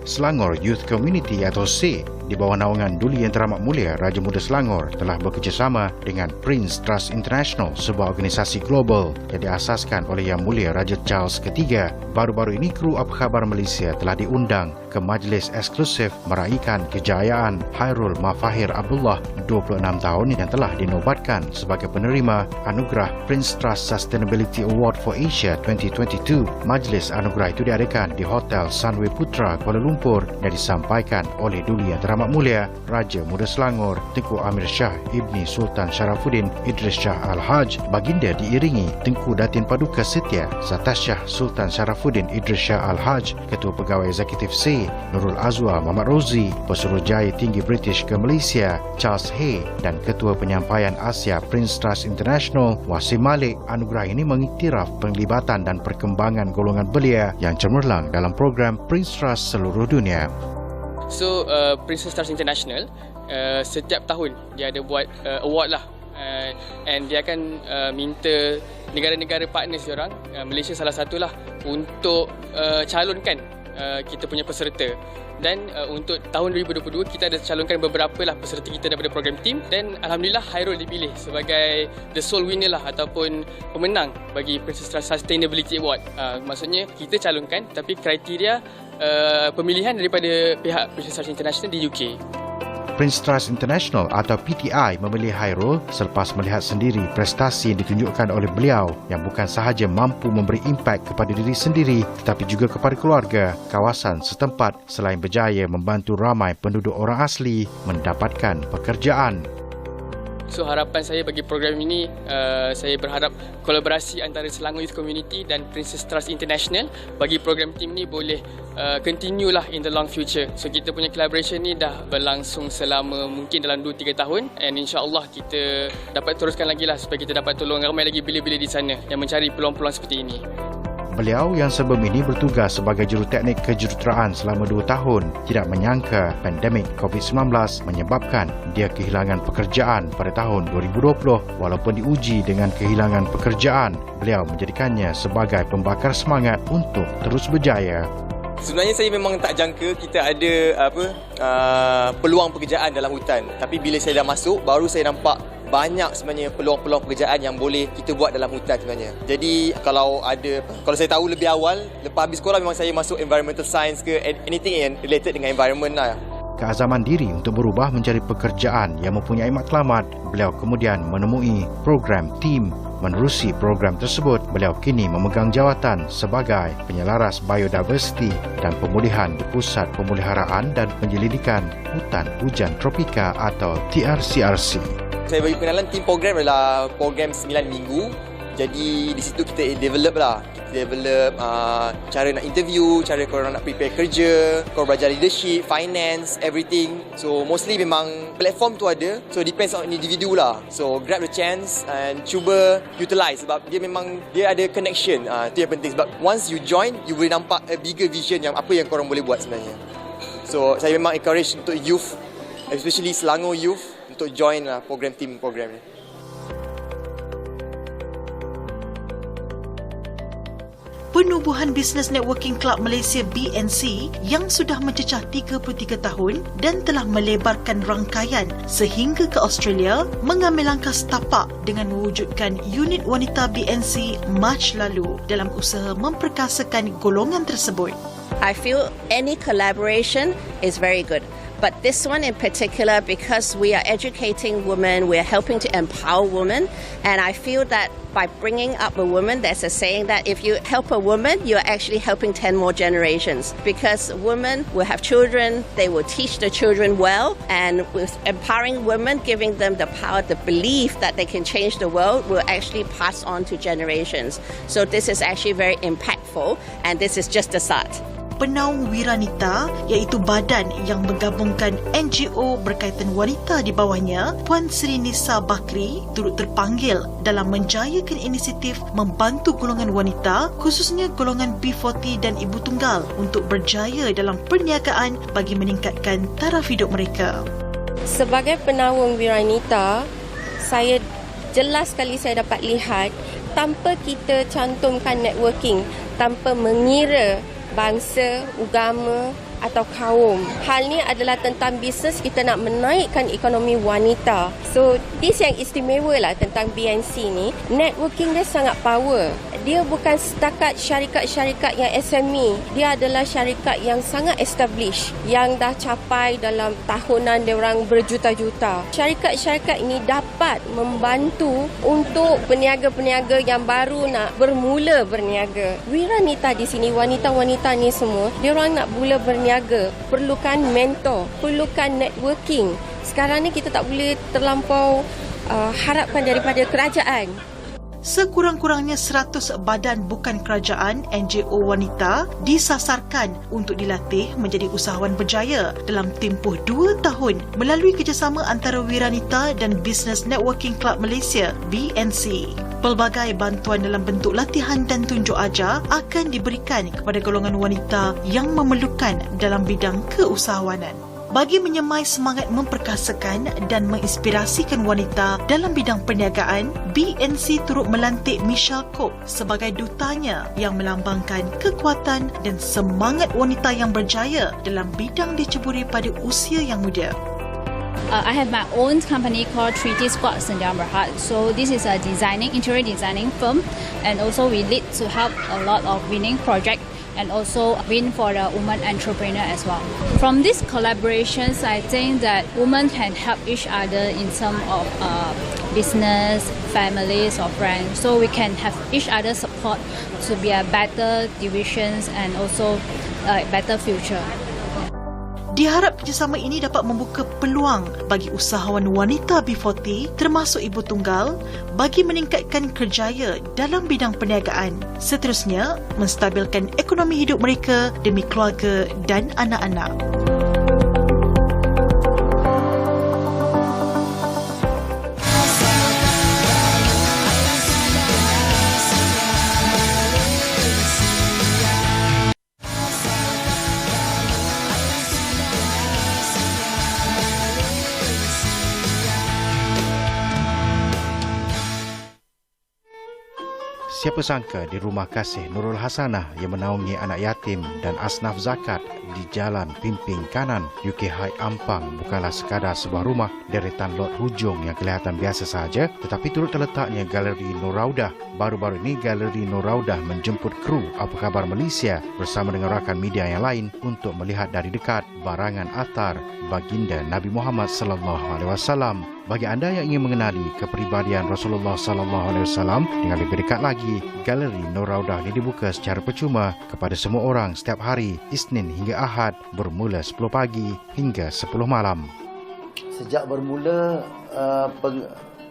Selangor Youth Community atau SEA di bawah naungan Duli Yang Teramat Mulia Raja Muda Selangor telah bekerjasama dengan Prince Trust International, sebuah organisasi global yang diasaskan oleh Yang Mulia Raja Charles III. Baru-baru ini kru Apa Khabar Malaysia telah diundang ke majlis eksklusif meraihkan kejayaan Hairul Mafahir Abdullah 26 tahun yang telah dinobatkan sebagai penerima anugerah Prince Trust Sustainability Award for Asia 2022. Majlis anugerah itu diadakan di Hotel Sunway Putra, Kuala Lumpur Lumpur dan disampaikan oleh Duli Yang Teramat Mulia Raja Muda Selangor Tengku Amir Shah Ibni Sultan Sharafuddin Idris Shah Al-Haj. Baginda diiringi Tengku Datin Paduka Setia Zatasyah Sultan Sharafuddin Idris Shah Al-Haj, Ketua Pegawai Eksekutif C Nurul Azwa Muhammad Rozi, Pesuruhjaya Tinggi British ke Malaysia Charles Hay dan Ketua Penyampaian Asia Prince Trust International Wasim Malik. Anugerah ini mengiktiraf penglibatan dan perkembangan golongan belia yang cemerlang dalam program Prince Trust seluruh dunia. So, Princess Trust International setiap tahun dia ada buat award lah. And dia akan minta negara-negara partners diorang, Malaysia salah satulah, untuk calonkan kita punya peserta. Dan untuk tahun 2022 kita ada calonkan beberapa lah peserta kita daripada program team, dan alhamdulillah Hairul dipilih sebagai the sole winner lah ataupun pemenang bagi Princess Trust Sustainability Award. Maksudnya kita calonkan tapi kriteria pemilihan daripada pihak Princess Trust International di UK. Prince Trust International atau PTI memilih Hairul selepas melihat sendiri prestasi yang ditunjukkan oleh beliau yang bukan sahaja mampu memberi impak kepada diri sendiri tetapi juga kepada keluarga, kawasan setempat selain berjaya membantu ramai penduduk orang asli mendapatkan pekerjaan. So harapan saya bagi program ini, saya berharap kolaborasi antara Selangor Youth Community dan Princess Trust International bagi program team ni boleh continue lah in the long future. So kita punya collaboration ni dah berlangsung selama mungkin dalam 2-3 tahun, and insyaAllah kita dapat teruskan lagi lah supaya kita dapat tolong ramai lagi belia-belia di sana yang mencari peluang-peluang seperti ini. Beliau yang sebelum ini bertugas sebagai juruteknik kejuruteraan selama 2 tahun tidak menyangka pandemik COVID-19 menyebabkan dia kehilangan pekerjaan pada tahun 2020. Walaupun diuji dengan kehilangan pekerjaan, beliau menjadikannya sebagai pembakar semangat untuk terus berjaya. Sebenarnya saya memang tak jangka kita ada peluang pekerjaan dalam hutan. Tapi bila saya dah masuk, baru saya nampak banyak sebenarnya peluang-peluang pekerjaan yang boleh kita buat dalam hutan sebenarnya. Jadi kalau saya tahu lebih awal, lepas habis sekolah memang saya masuk environmental science ke anything yang related dengan environment lah. Keazaman diri untuk berubah mencari pekerjaan yang mempunyai matlamat, beliau kemudian menemui program TEAM. Menerusi program tersebut, beliau kini memegang jawatan sebagai penyelaras biodiversity dan pemulihan di Pusat Pemeliharaan dan Penyelidikan Hutan Hujan Tropika atau TRCRC. Saya bagi pengenalan tim program adalah program 9 minggu. Jadi di situ kita develop cara nak interview, cara korang nak prepare kerja, korang belajar leadership, finance, everything. So mostly memang platform tu ada. So depends on individu lah. So grab the chance and cuba utilize sebab dia ada connection. Itu yang penting sebab once you join, you boleh nampak a bigger vision yang apa yang korang boleh buat sebenarnya. So saya memang encourage untuk youth, especially Selangor youth, untuk join program team program ni. Penubuhan Business Networking Club Malaysia BNC yang sudah mencecah 33 tahun dan telah melebarkan rangkaian sehingga ke Australia mengambil langkah setapak dengan mewujudkan unit wanita BNC Mac lalu dalam usaha memperkasakan golongan tersebut. I feel any collaboration is very good. But this one in particular, because we are educating women, we are helping to empower women, and I feel that by bringing up a woman, there's a saying that if you help a woman, you're actually helping 10 more generations. Because women will have children, they will teach the children well, and with empowering women, giving them the power, the belief that they can change the world, will actually pass on to generations. So this is actually very impactful, and this is just the start. Penaung Wiranita iaitu badan yang menggabungkan NGO berkaitan wanita di bawahnya, Puan Sri Nisa Bakri turut terpanggil dalam menjayakan inisiatif membantu golongan wanita khususnya golongan B40 dan ibu tunggal untuk berjaya dalam perniagaan bagi meningkatkan taraf hidup mereka. Sebagai penaung Wiranita, saya jelas sekali saya dapat lihat tanpa kita cantumkan networking, tanpa mengira bangsa, agama atau kaum. Hal ni adalah tentang bisnes, kita nak menaikkan ekonomi wanita. So, this yang istimewa lah tentang BNC ni. Networking dia sangat power. dia bukan setakat syarikat-syarikat yang SME. Dia adalah syarikat yang sangat established, yang dah capai dalam tahunan dia orang berjuta-juta. Syarikat-syarikat ini dapat membantu untuk peniaga-peniaga yang baru nak bermula berniaga. Wiranita di sini, wanita-wanita ni semua, dia orang nak mula berniaga, perlukan mentor, perlukan networking. Sekarang ni kita tak boleh terlampau harapkan daripada kerajaan. Sekurang-kurangnya 100 badan bukan kerajaan NGO wanita disasarkan untuk dilatih menjadi usahawan berjaya dalam tempoh 2 tahun melalui kerjasama antara Wiranita dan Business Networking Club Malaysia BNC. Pelbagai bantuan dalam bentuk latihan dan tunjuk ajar akan diberikan kepada golongan wanita yang memerlukan dalam bidang keusahawanan. Bagi menyemai semangat memperkasakan dan menginspirasikan wanita dalam bidang perniagaan, BNC turut melantik Michelle Cook sebagai dutanya yang melambangkan kekuatan dan semangat wanita yang berjaya dalam bidang diceburi pada usia yang muda. I have my own company called 3T Squad Senja Berhad. So this is a interior designing firm, and also we lead to help a lot of winning projects and also win for the woman entrepreneur as well. From these collaborations, I think that women can help each other in terms of business, families or friends. So we can have each other support to be a better divisions and also a better future. Diharap kerjasama ini dapat membuka peluang bagi usahawan wanita B40 termasuk ibu tunggal bagi meningkatkan kerjaya dalam bidang perniagaan. Seterusnya, menstabilkan ekonomi hidup mereka demi keluarga dan anak-anak. Siapa sangka di rumah kasih Nurul Hasanah yang menaungi anak yatim dan asnaf zakat di Jalan Pimping Kanan, UK High Ampang bukanlah sekadar sebuah rumah deretan lot hujung yang kelihatan biasa sahaja, tetapi turut terletaknya Galeri Nur Raudah. Baru-baru ini Galeri Nur Raudah menjemput kru Apa Khabar Malaysia bersama dengan rakan media yang lain untuk melihat dari dekat barangan atar baginda Nabi Muhammad SAW. Bagi anda yang ingin mengenali kepribadian Rasulullah SAW dengan lebih dekat lagi, Galeri Nur Raudah ini dibuka secara percuma kepada semua orang setiap hari Isnin hingga Ahad bermula 10 pagi hingga 10 malam. Sejak bermula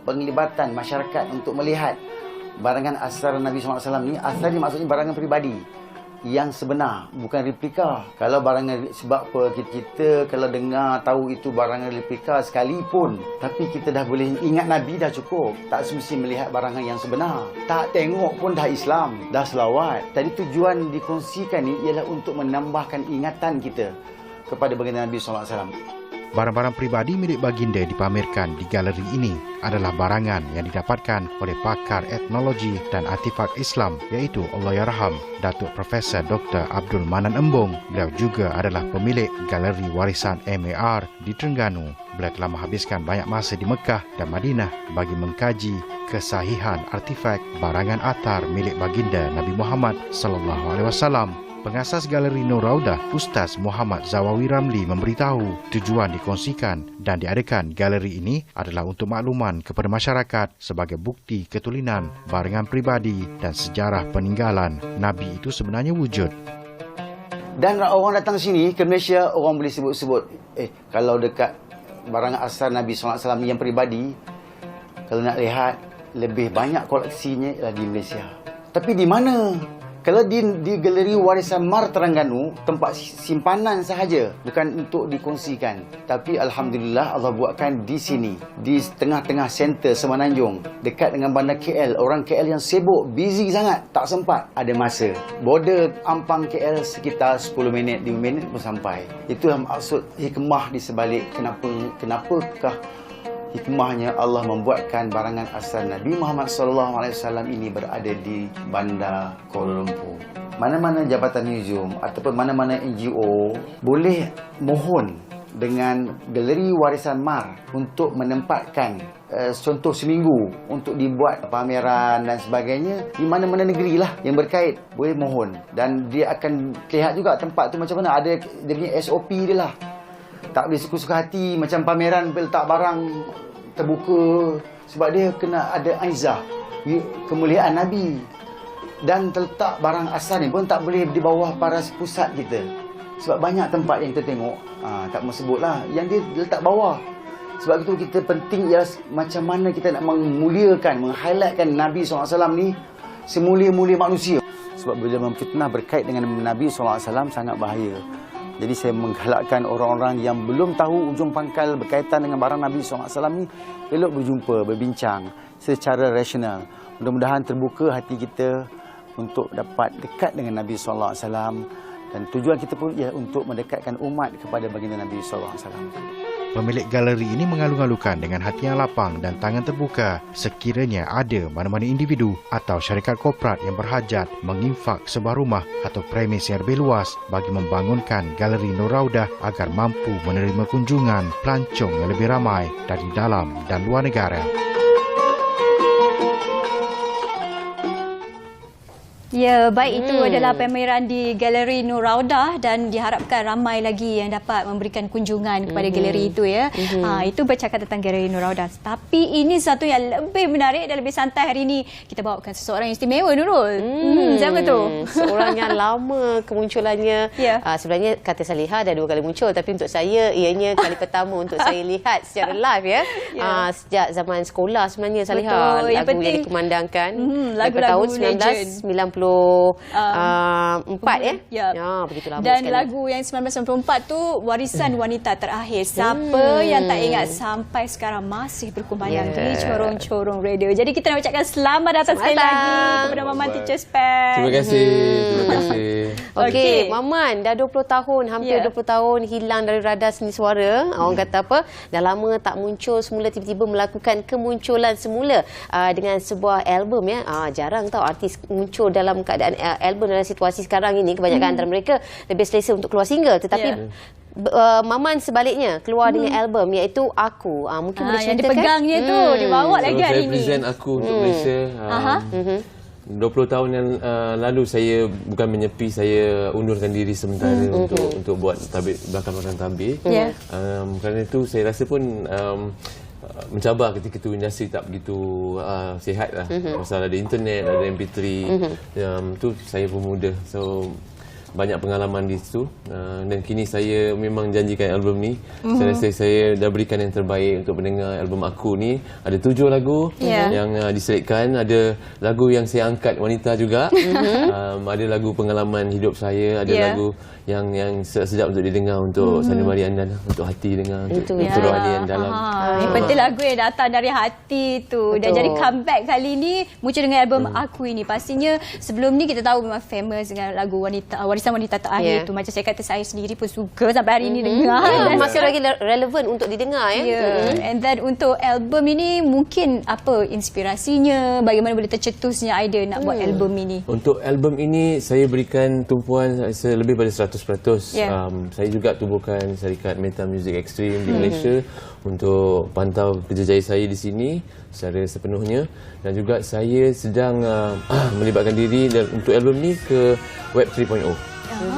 penglibatan masyarakat untuk melihat barangan asar Nabi SAW ni, asar ni maksudnya barangan peribadi yang sebenar, bukan replika. Kalau barangan, sebab apa kita kalau dengar tahu itu barangan replika sekalipun, tapi kita dah boleh ingat Nabi dah cukup. Tak semesti melihat barangan yang sebenar. Tak tengok pun dah Islam, dah selawat. Tadi tujuan dikongsikan ni ialah untuk menambahkan ingatan kita kepada baginda Nabi SAW. Barang-barang pribadi milik baginda dipamerkan di galeri ini adalah barangan yang didapatkan oleh pakar etnologi dan artifak Islam iaitu Allahyarham Datuk Profesor Dr. Abdul Manan Embong. Beliau juga adalah pemilik Galeri Warisan MAR di Terengganu. Beliau telah menghabiskan banyak masa di Mekah dan Madinah bagi mengkaji kesahihan artifak barangan atar milik baginda Nabi Muhammad SAW. Pengasas Galeri Nur Raudah, Ustaz Muhammad Zawawi Ramli memberitahu tujuan dikongsikan dan diadakan galeri ini adalah untuk makluman kepada masyarakat sebagai bukti ketulinan barangan pribadi dan sejarah peninggalan Nabi itu sebenarnya wujud. Dan orang datang sini ke Malaysia, orang boleh sebut-sebut, kalau dekat barangan asal Nabi SAW yang peribadi, kalau nak lihat lebih banyak koleksinya ialah di Malaysia. Tapi di mana? Kalau di Galeri Warisan Mar Terengganu, tempat simpanan sahaja, bukan untuk dikongsikan. Tapi Alhamdulillah Allah buatkan di sini, di tengah-tengah center Semenanjung, dekat dengan bandar KL. Orang KL yang sibuk, busy sangat, tak sempat ada masa. Border Ampang KL sekitar 10 minit, 5 minit pun sampai. Itulah maksud hikmah di sebalik kenapakah hikmahnya Allah membuatkan barangan asal Nabi Muhammad SAW ini berada di Bandar Kuala Lumpur. Mana-mana jabatan museum ataupun mana-mana NGO boleh mohon dengan Galeri Warisan Mar untuk menempatkan contoh seminggu untuk dibuat pameran dan sebagainya di mana-mana negeri lah yang berkait, boleh mohon. Dan dia akan lihat juga tempat tu macam mana, ada dia punya SOP dia lah. Tak boleh suka-suka hati macam pameran letak barang terbuka, sebab dia kena ada aizah, kemuliaan Nabi. Dan terletak barang asal ni pun tak boleh di bawah paras pusat kita. Sebab banyak tempat yang kita tengok, tak mahu sebutlah, yang dia letak bawah. Sebab itu kita penting ialah macam mana kita nak memuliakan, meng-highlightkan Nabi SAW ni semulia-mulia manusia. Sebab bila memfitnah berkait dengan Nabi SAW sangat bahaya. Jadi saya menggalakkan orang-orang yang belum tahu ujung pangkal berkaitan dengan barang Nabi SAW ni, elok berjumpa, berbincang secara rasional. Mudah-mudahan terbuka hati kita untuk dapat dekat dengan Nabi SAW. Dan tujuan kita pun ialah untuk mendekatkan umat kepada baginda Nabi SAW. Pemilik galeri ini mengalu-alukan dengan hati yang lapang dan tangan terbuka sekiranya ada mana-mana individu atau syarikat korporat yang berhajat menginfak sebuah rumah atau premis yang lebih luas bagi membangunkan Galeri Nur Raudah agar mampu menerima kunjungan pelancong yang lebih ramai dari dalam dan luar negara. Ya, baik, itu adalah pameran di Galeri Nur Raudah dan diharapkan ramai lagi yang dapat memberikan kunjungan kepada galeri itu ya. Itu bercakap tentang Galeri Nur Raudah. Tapi ini satu yang lebih menarik dan lebih santai hari ini. Kita bawakan seseorang yang istimewa, Nurul. Siapa tu? Seorang yang lama kemunculannya. Sebenarnya kata Salihah dah 2 kali muncul, tapi untuk saya ianya kali pertama untuk saya lihat secara live ya. Sejak zaman sekolah sebenarnya Salihah. Betul. Lagu yang dikumandangkan lagu-lagu tahun 1994 ya. Begitu lama dan sekali. lagu yang 1994 tu warisan wanita terakhir. Siapa yang tak ingat, sampai sekarang masih berkumandang di corong-corong radio. Jadi kita nak ucapkan selamat datang sekali lagi kepada Maman Teacher Span. Terima kasih. Terima kasih. Okey, Maman dah 20 tahun, hampir 20 tahun hilang dari radar seni suara. Orang kata apa? Dah lama tak muncul, semula tiba-tiba melakukan kemunculan semula dengan sebuah album ya. Jarang tau artis muncul dalam keadaan album dalam situasi sekarang ini. Kebanyakan antara mereka lebih selesa untuk keluar single, tetapi Maman sebaliknya keluar dengan album iaitu Aku. Mungkin boleh ceritakan? Yang dipegangnya tu dibawa lagi hari Saya ini. present Aku untuk Malaysia. 20 tahun yang lalu saya bukan menyepi, saya undurkan diri sementara untuk buat tabir, belakang tabir. Kerana itu saya rasa pun mencabar ketika itu industri tak begitu sihat lah. Pasal ada internet, ada MP3. Tu saya pun muda. So banyak pengalaman di situ dan kini saya memang janjikan album ni. Saya rasa saya dah berikan yang terbaik untuk pendengar. Album Aku ni ada 7 lagu yang diselitkan. Ada lagu yang saya angkat wanita juga. Ada lagu pengalaman hidup saya, ada lagu yang sedap untuk didengar untuk sanubari anda, untuk hati dengar, untuk rohani yang dalam. Yang penting lagu yang datang dari hati tu. Dan jadi comeback kali ni muncul dengan album Aku ini. Pastinya sebelum ni kita tahu memang famous dengan lagu warisan wanita terakhir tu. Macam saya kata, saya sendiri pun suka sampai hari ini dengar. Masih lagi relevan untuk didengar ya. And then untuk album ini mungkin apa inspirasinya, bagaimana boleh tercetusnya idea nak buat album ini? Untuk album ini saya berikan tumpuan lebih pada 100%. Saya juga tubuhkan syarikat Meta Music Extreme di Malaysia untuk pantau kerjaya saya di sini secara sepenuhnya, dan juga saya sedang melibatkan diri untuk album ni ke Web 3.0.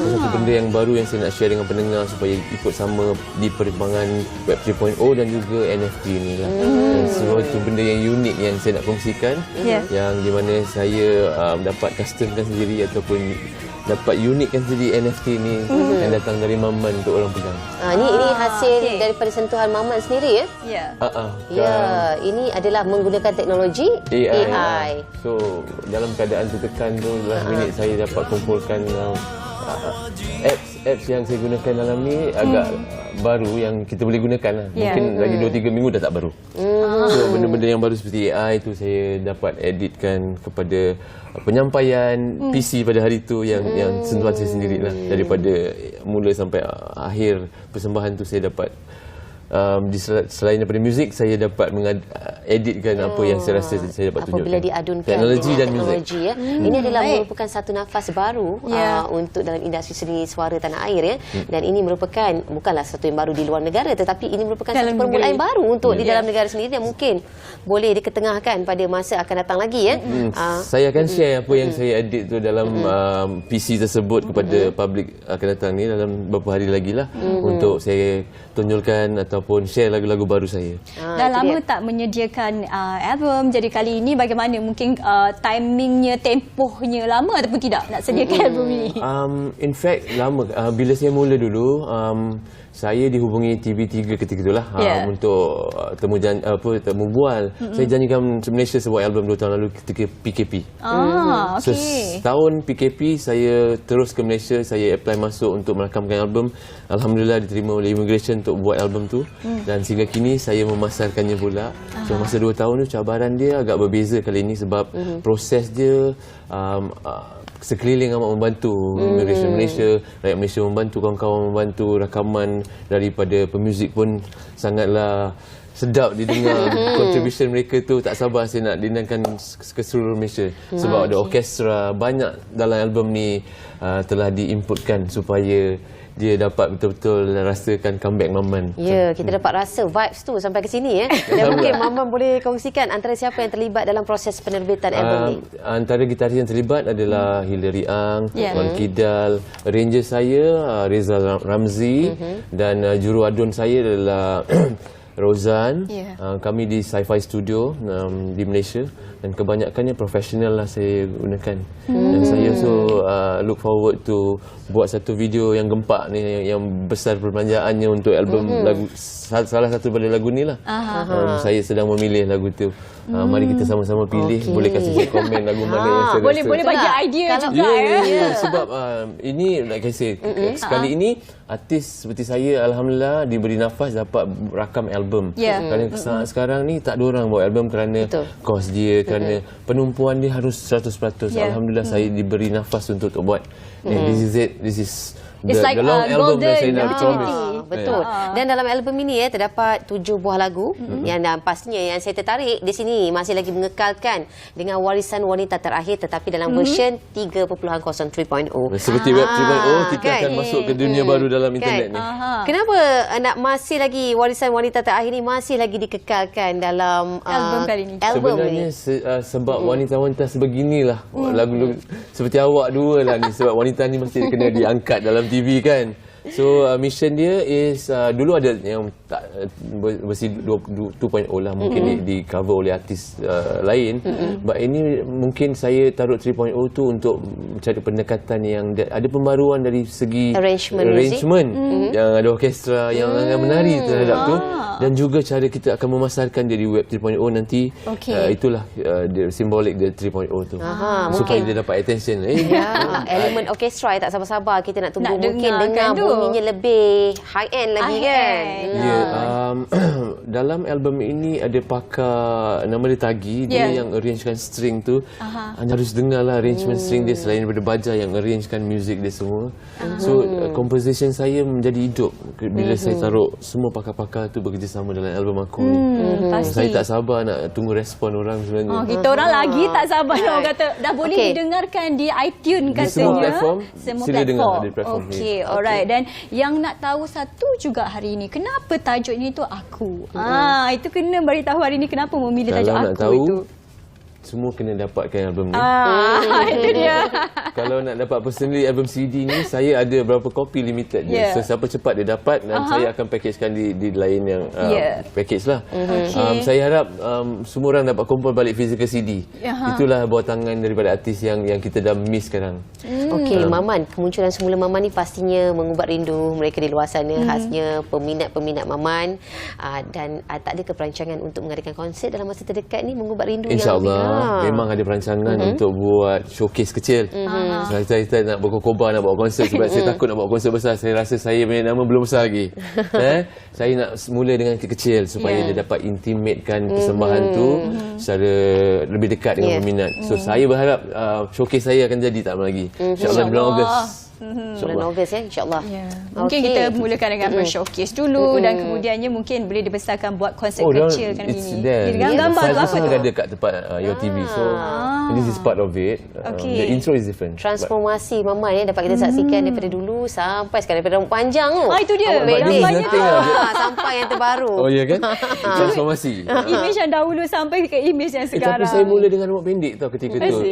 Satu benda yang baru yang saya nak share dengan pendengar supaya ikut sama di perkembangan Web 3.0 dan juga NFT ni lah. Sesuatu benda yang unik yang saya nak kongsikan, yang di mana saya dapat customkan sendiri ataupun dapat unikkan sendiri NFT ni yang datang dari Maman untuk orang pegang. Ini hasil daripada sentuhan Maman sendiri ya? Ini adalah menggunakan teknologi AI. So dalam keadaan tertekan tu, last minute saya dapat kumpulkan apps yang saya gunakan dalam ni agak baru yang kita boleh gunakan lah. Mungkin lagi 2-3 minggu dah tak baru. So benda-benda yang baru seperti AI tu saya dapat editkan kepada penyampaian PC pada hari tu yang sentuhan saya sendirilah. Daripada mula sampai akhir persembahan tu saya dapat selain daripada muzik, saya dapat editkan apa yang saya rasa saya dapat tunjukkan. Apabila diadunkan teknologi dan muzik. ya. Ini adalah merupakan satu nafas baru untuk dalam industri seni suara tanah air ya. Dan ini merupakan bukanlah satu yang baru di luar negara, tetapi ini merupakan satu permulaan baru untuk di dalam negara sendiri dan mungkin boleh diketengahkan pada masa akan datang lagi ya. Saya akan share apa yang saya edit tu dalam PC tersebut kepada public akan datang ni dalam beberapa hari lagi lah untuk saya tonjolkan ataupun share lagu-lagu baru saya. Dah lama tak menyediakan album, jadi kali ini bagaimana mungkin timingnya, tempohnya lama ataupun tidak nak sediakan album ini? In fact lama. Bila saya mula dulu, saya dihubungi TV3 ketika itulah untuk temu bual. Saya janjikan Malaysia sebuah album 2 tahun lalu ketika PKP. So setahun PKP saya terus ke Malaysia, saya apply masuk untuk merakamkan album. Alhamdulillah diterima oleh immigration untuk buat album tu dan sehingga kini saya memasarkannya pula. So masa 2 tahun tu cabaran dia agak berbeza kali ini sebab proses dia sekeliling amat membantu, immigration Malaysia, rakyat Malaysia membantu, kawan-kawan membantu, rakaman daripada pemuzik pun sangatlah sedap didengar. Contribution mereka tu tak sabar saya nak dendangkan ke seluruh Malaysia sebab ada orkestra banyak dalam album ni telah diinputkan supaya dia dapat betul-betul rasakan comeback Maman. Ya, kita dapat rasa vibes tu sampai ke sini ya. Dan mungkin Maman boleh kongsikan antara siapa yang terlibat dalam proses penerbitan album ni. Antara gitaris yang terlibat adalah Hilary Ang, Wan Kidal, arranger saya Reza Ramzi dan juru adun saya adalah Rozan. Kami di Sci-Fi Studio di Malaysia dan kebanyakannya profesional lah saya gunakan. Dan saya also look forward to buat satu video yang gempak ni, yang besar perbelanjaannya untuk album lagu, salah satu daripada lagu ni lah. Saya sedang memilih lagu tu. Mari kita sama-sama pilih. Boleh kasih saya komen lagu mana yang saya rasa. Boleh bagi idea juga ya. Sebab ini like I say, sekali ini artis seperti saya alhamdulillah diberi nafas dapat rakam album. Kerana sekarang ni tak ada orang buat album kerana kos dia, kerana penumpuan dia harus 100%. Alhamdulillah saya diberi nafas untuk buat. This is it. This is the long album that saya nak promise. Betul. Dan dalam album ini terdapat 7 buah lagu yang pastinya yang saya tertarik di sini masih lagi mengekalkan dengan warisan wanita terakhir tetapi dalam version 3.0 3.0. Seperti web 3.0 kita akan masuk ke dunia baru dalam internet ni. Kenapa nak masih lagi warisan wanita terakhir ni masih lagi dikekalkan dalam album kali ni? Sebenarnya sebab wanita-wanita sebeginilah lagu seperti awak dua lah ni, sebab wanita ni mesti kena diangkat dalam TV kan. So mission dia is dulu ada yang versi 2.0 lah mungkin di cover oleh artis lain. But ini mungkin saya taruh 3.0 tu untuk mencari pendekatan yang ada pembaruan dari segi arrangement yang ada orkestra yang akan menari terhadap tu dan juga cara kita akan memasarkan dia di web 3.0 nanti. Itulah dia simbolik dia 3.0 tu. Supaya dia dapat attention. Elemen orkestra tak sabar-sabar kita nak tunggu mungkin dengar bunyinya lebih high end lagi kan. Dalam album ini ada pakar nama dia Tagi, dia yang arrangekan string tu. Anda harus dengarlah arrangement string dia selain daripada Baja yang arrangekan music dia semua. So composition saya menjadi hidup bila saya taruh semua pakar-pakar tu bekerjasama dalam album aku ni. Saya tak sabar nak tunggu respon orang sebenarnya. Kita orang lagi tak sabar nak orang kata dah boleh didengarkan di iTunes katanya. Semua platform. Sila dengar di platform. Alright. Dan yang nak tahu satu juga hari ini, kenapa tajuknya itu Aku? Itu kena beritahu hari ini kenapa memilih tajuk Aku tahu, itu. Semua kena dapatkan album ni. Itu dia. Kalau nak dapat personally album CD ni, saya ada berapa kopi limited je. So siapa cepat dia dapat dan saya akan packagekan di lain yang package lah. Saya harap semua orang dapat kumpul balik physical CD. Itulah buat tangan daripada artis yang kita dah miss sekarang. Maman, kemunculan semula Maman ni pastinya mengubat rindu mereka di luar sana, khasnya peminat-peminat Maman dan tak ada keperancangan untuk mengadakan konsert dalam masa terdekat ni mengubat rindu InsyaAllah. Memang ada perancangan untuk buat showcase kecil. Saya nak berkobar nak buat konsert sebab saya takut nak buat konsert besar. Saya rasa saya punya nama belum besar lagi. Saya nak mula dengan kecil supaya dia dapat intimatekan persembahan tu secara lebih dekat dengan peminat. So saya berharap showcase saya akan jadi tak lama lagi. InsyaAllah bulan Ogos. Bulan Ogos ya, insyaAllah. Mungkin kita mulakan dengan showcase dulu dan kemudiannya mungkin boleh dibesarkan buat konsert kecil kan it's gini. there. Gambar tu apa tu? Ada kat tempat Your TV. So this is part of it. The intro is different. Transformasi Maman ya dapat kita saksikan daripada dulu sampai sekarang, daripada rambut panjang tu. Itu dia. Nampaknya tu. Sampai yang terbaru. Oh ya kan? Transformasi. Image yang dahulu sampai ke image yang sekarang. Tapi saya mula dengan rambut pendek tau ketika tu.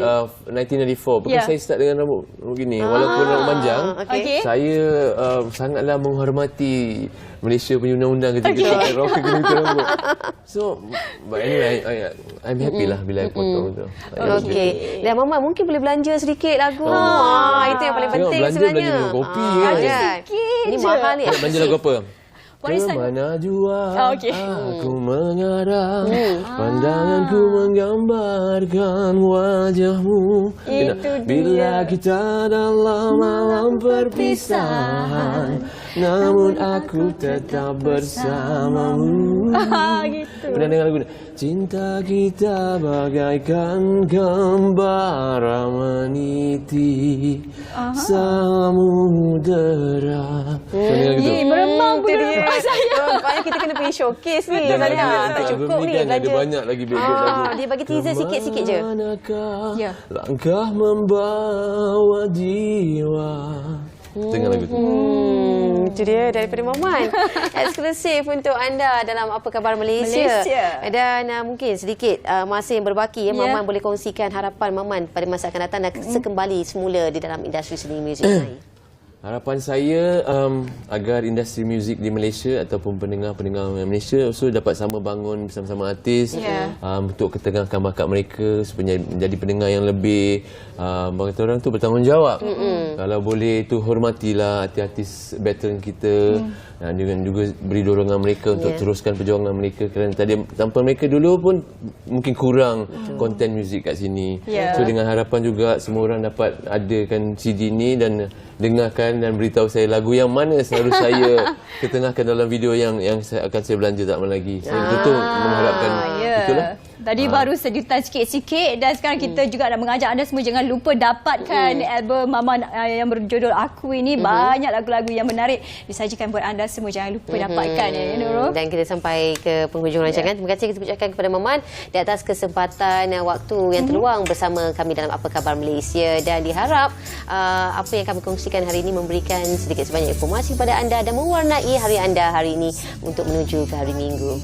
1994. Bukan saya start dengan rambut gini. Walaupun rambut panjang, saya sangatlah menghormati Malaysia punya undang-undang ketika rocker kena rambut. So, but anyway, I'm happy lah bila I potong tu. Okey. Dan Mama mungkin boleh belanja sedikit lagu. Itu yang paling penting sebenarnya. Belanja minum kopi kan. Ini mahal ni. Belanja lagu apa? Warisan. Kemana jua aku mengarah, pandanganku menggambarkan wajahmu. Bila kita dalam malam perpisahan, namun aku tetap bersamamu. Pernah dengar lagu ni? Cinta kita bagaikan gembara meniti samudera. Meremang pun dia. Nampaknya kita kena pergi showcase ni. Tak cukup ni belanja. Ada banyak lagi lagu. Dia bagi teaser sikit-sikit je. Langkah membawa jiwa. Dengar lagu tu. Itu dia daripada Maman. Eksklusif untuk anda dalam Apa Khabar Malaysia. Dan mungkin sedikit masa yang berbaki Maman boleh kongsikan harapan Maman pada masa akan datang dan sekembali semula di dalam industri seni muzik ini. Harapan saya agar industri muzik di Malaysia ataupun pendengar-pendengar Malaysia also dapat sama bangun bersama-sama artis untuk ketengahkan bakat mereka supaya menjadi pendengar yang lebih kata orang tu bertanggungjawab. Kalau boleh tu hormatilah artis-artis veteran kita dan juga beri dorongan mereka untuk teruskan perjuangan mereka kerana tadi tanpa mereka dulu pun mungkin kurang konten muzik kat sini. So dengan harapan juga semua orang dapat adakan CD ni dan dengarkan dan beritahu saya lagu yang mana selalu saya ketengahkan dalam video yang akan saya belanja tak lama lagi. Saya betul mengharapkan itulah. Tadi baru sejutan sikit-sikit dan sekarang kita juga nak mengajak anda semua jangan lupa dapatkan album Maman yang berjudul Aku ini. Banyak lagu-lagu yang menarik disajikan buat anda semua. Jangan lupa dapatkan Nurul. Dan kita sampai ke penghujung rancangan. Terima kasih kita ucapkan kepada Maman di atas kesempatan waktu yang terluang bersama kami dalam Apa Khabar Malaysia, dan diharap apa yang kami kongsikan hari ini memberikan sedikit sebanyak informasi kepada anda dan mewarnai hari anda hari ini untuk menuju ke hari Minggu.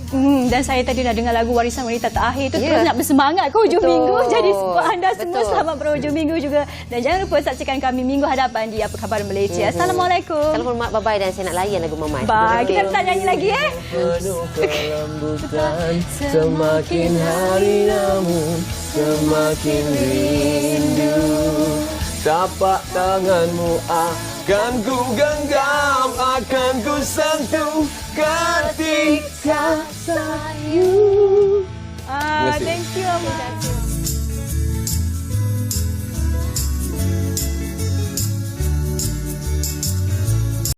Dan saya tadi dah dengar lagu Warisan Wanita Terakhir itu terus nak bersemangat ke hujung minggu. Jadi buat anda semua selamat berhujung minggu juga. Dan jangan lupa saksikan kami minggu hadapan di Apa Khabar Malaysia. Assalamualaikum. Salam hormat, bye-bye, dan saya nak layan lagu Maman. Bye. Kita tak nyanyi lagi Penuh kelembutan, semakin hari namun semakin rindu. Tapak tanganmu akan ku genggam, akan ku sentuh ketika sayu. Thank you, Amin.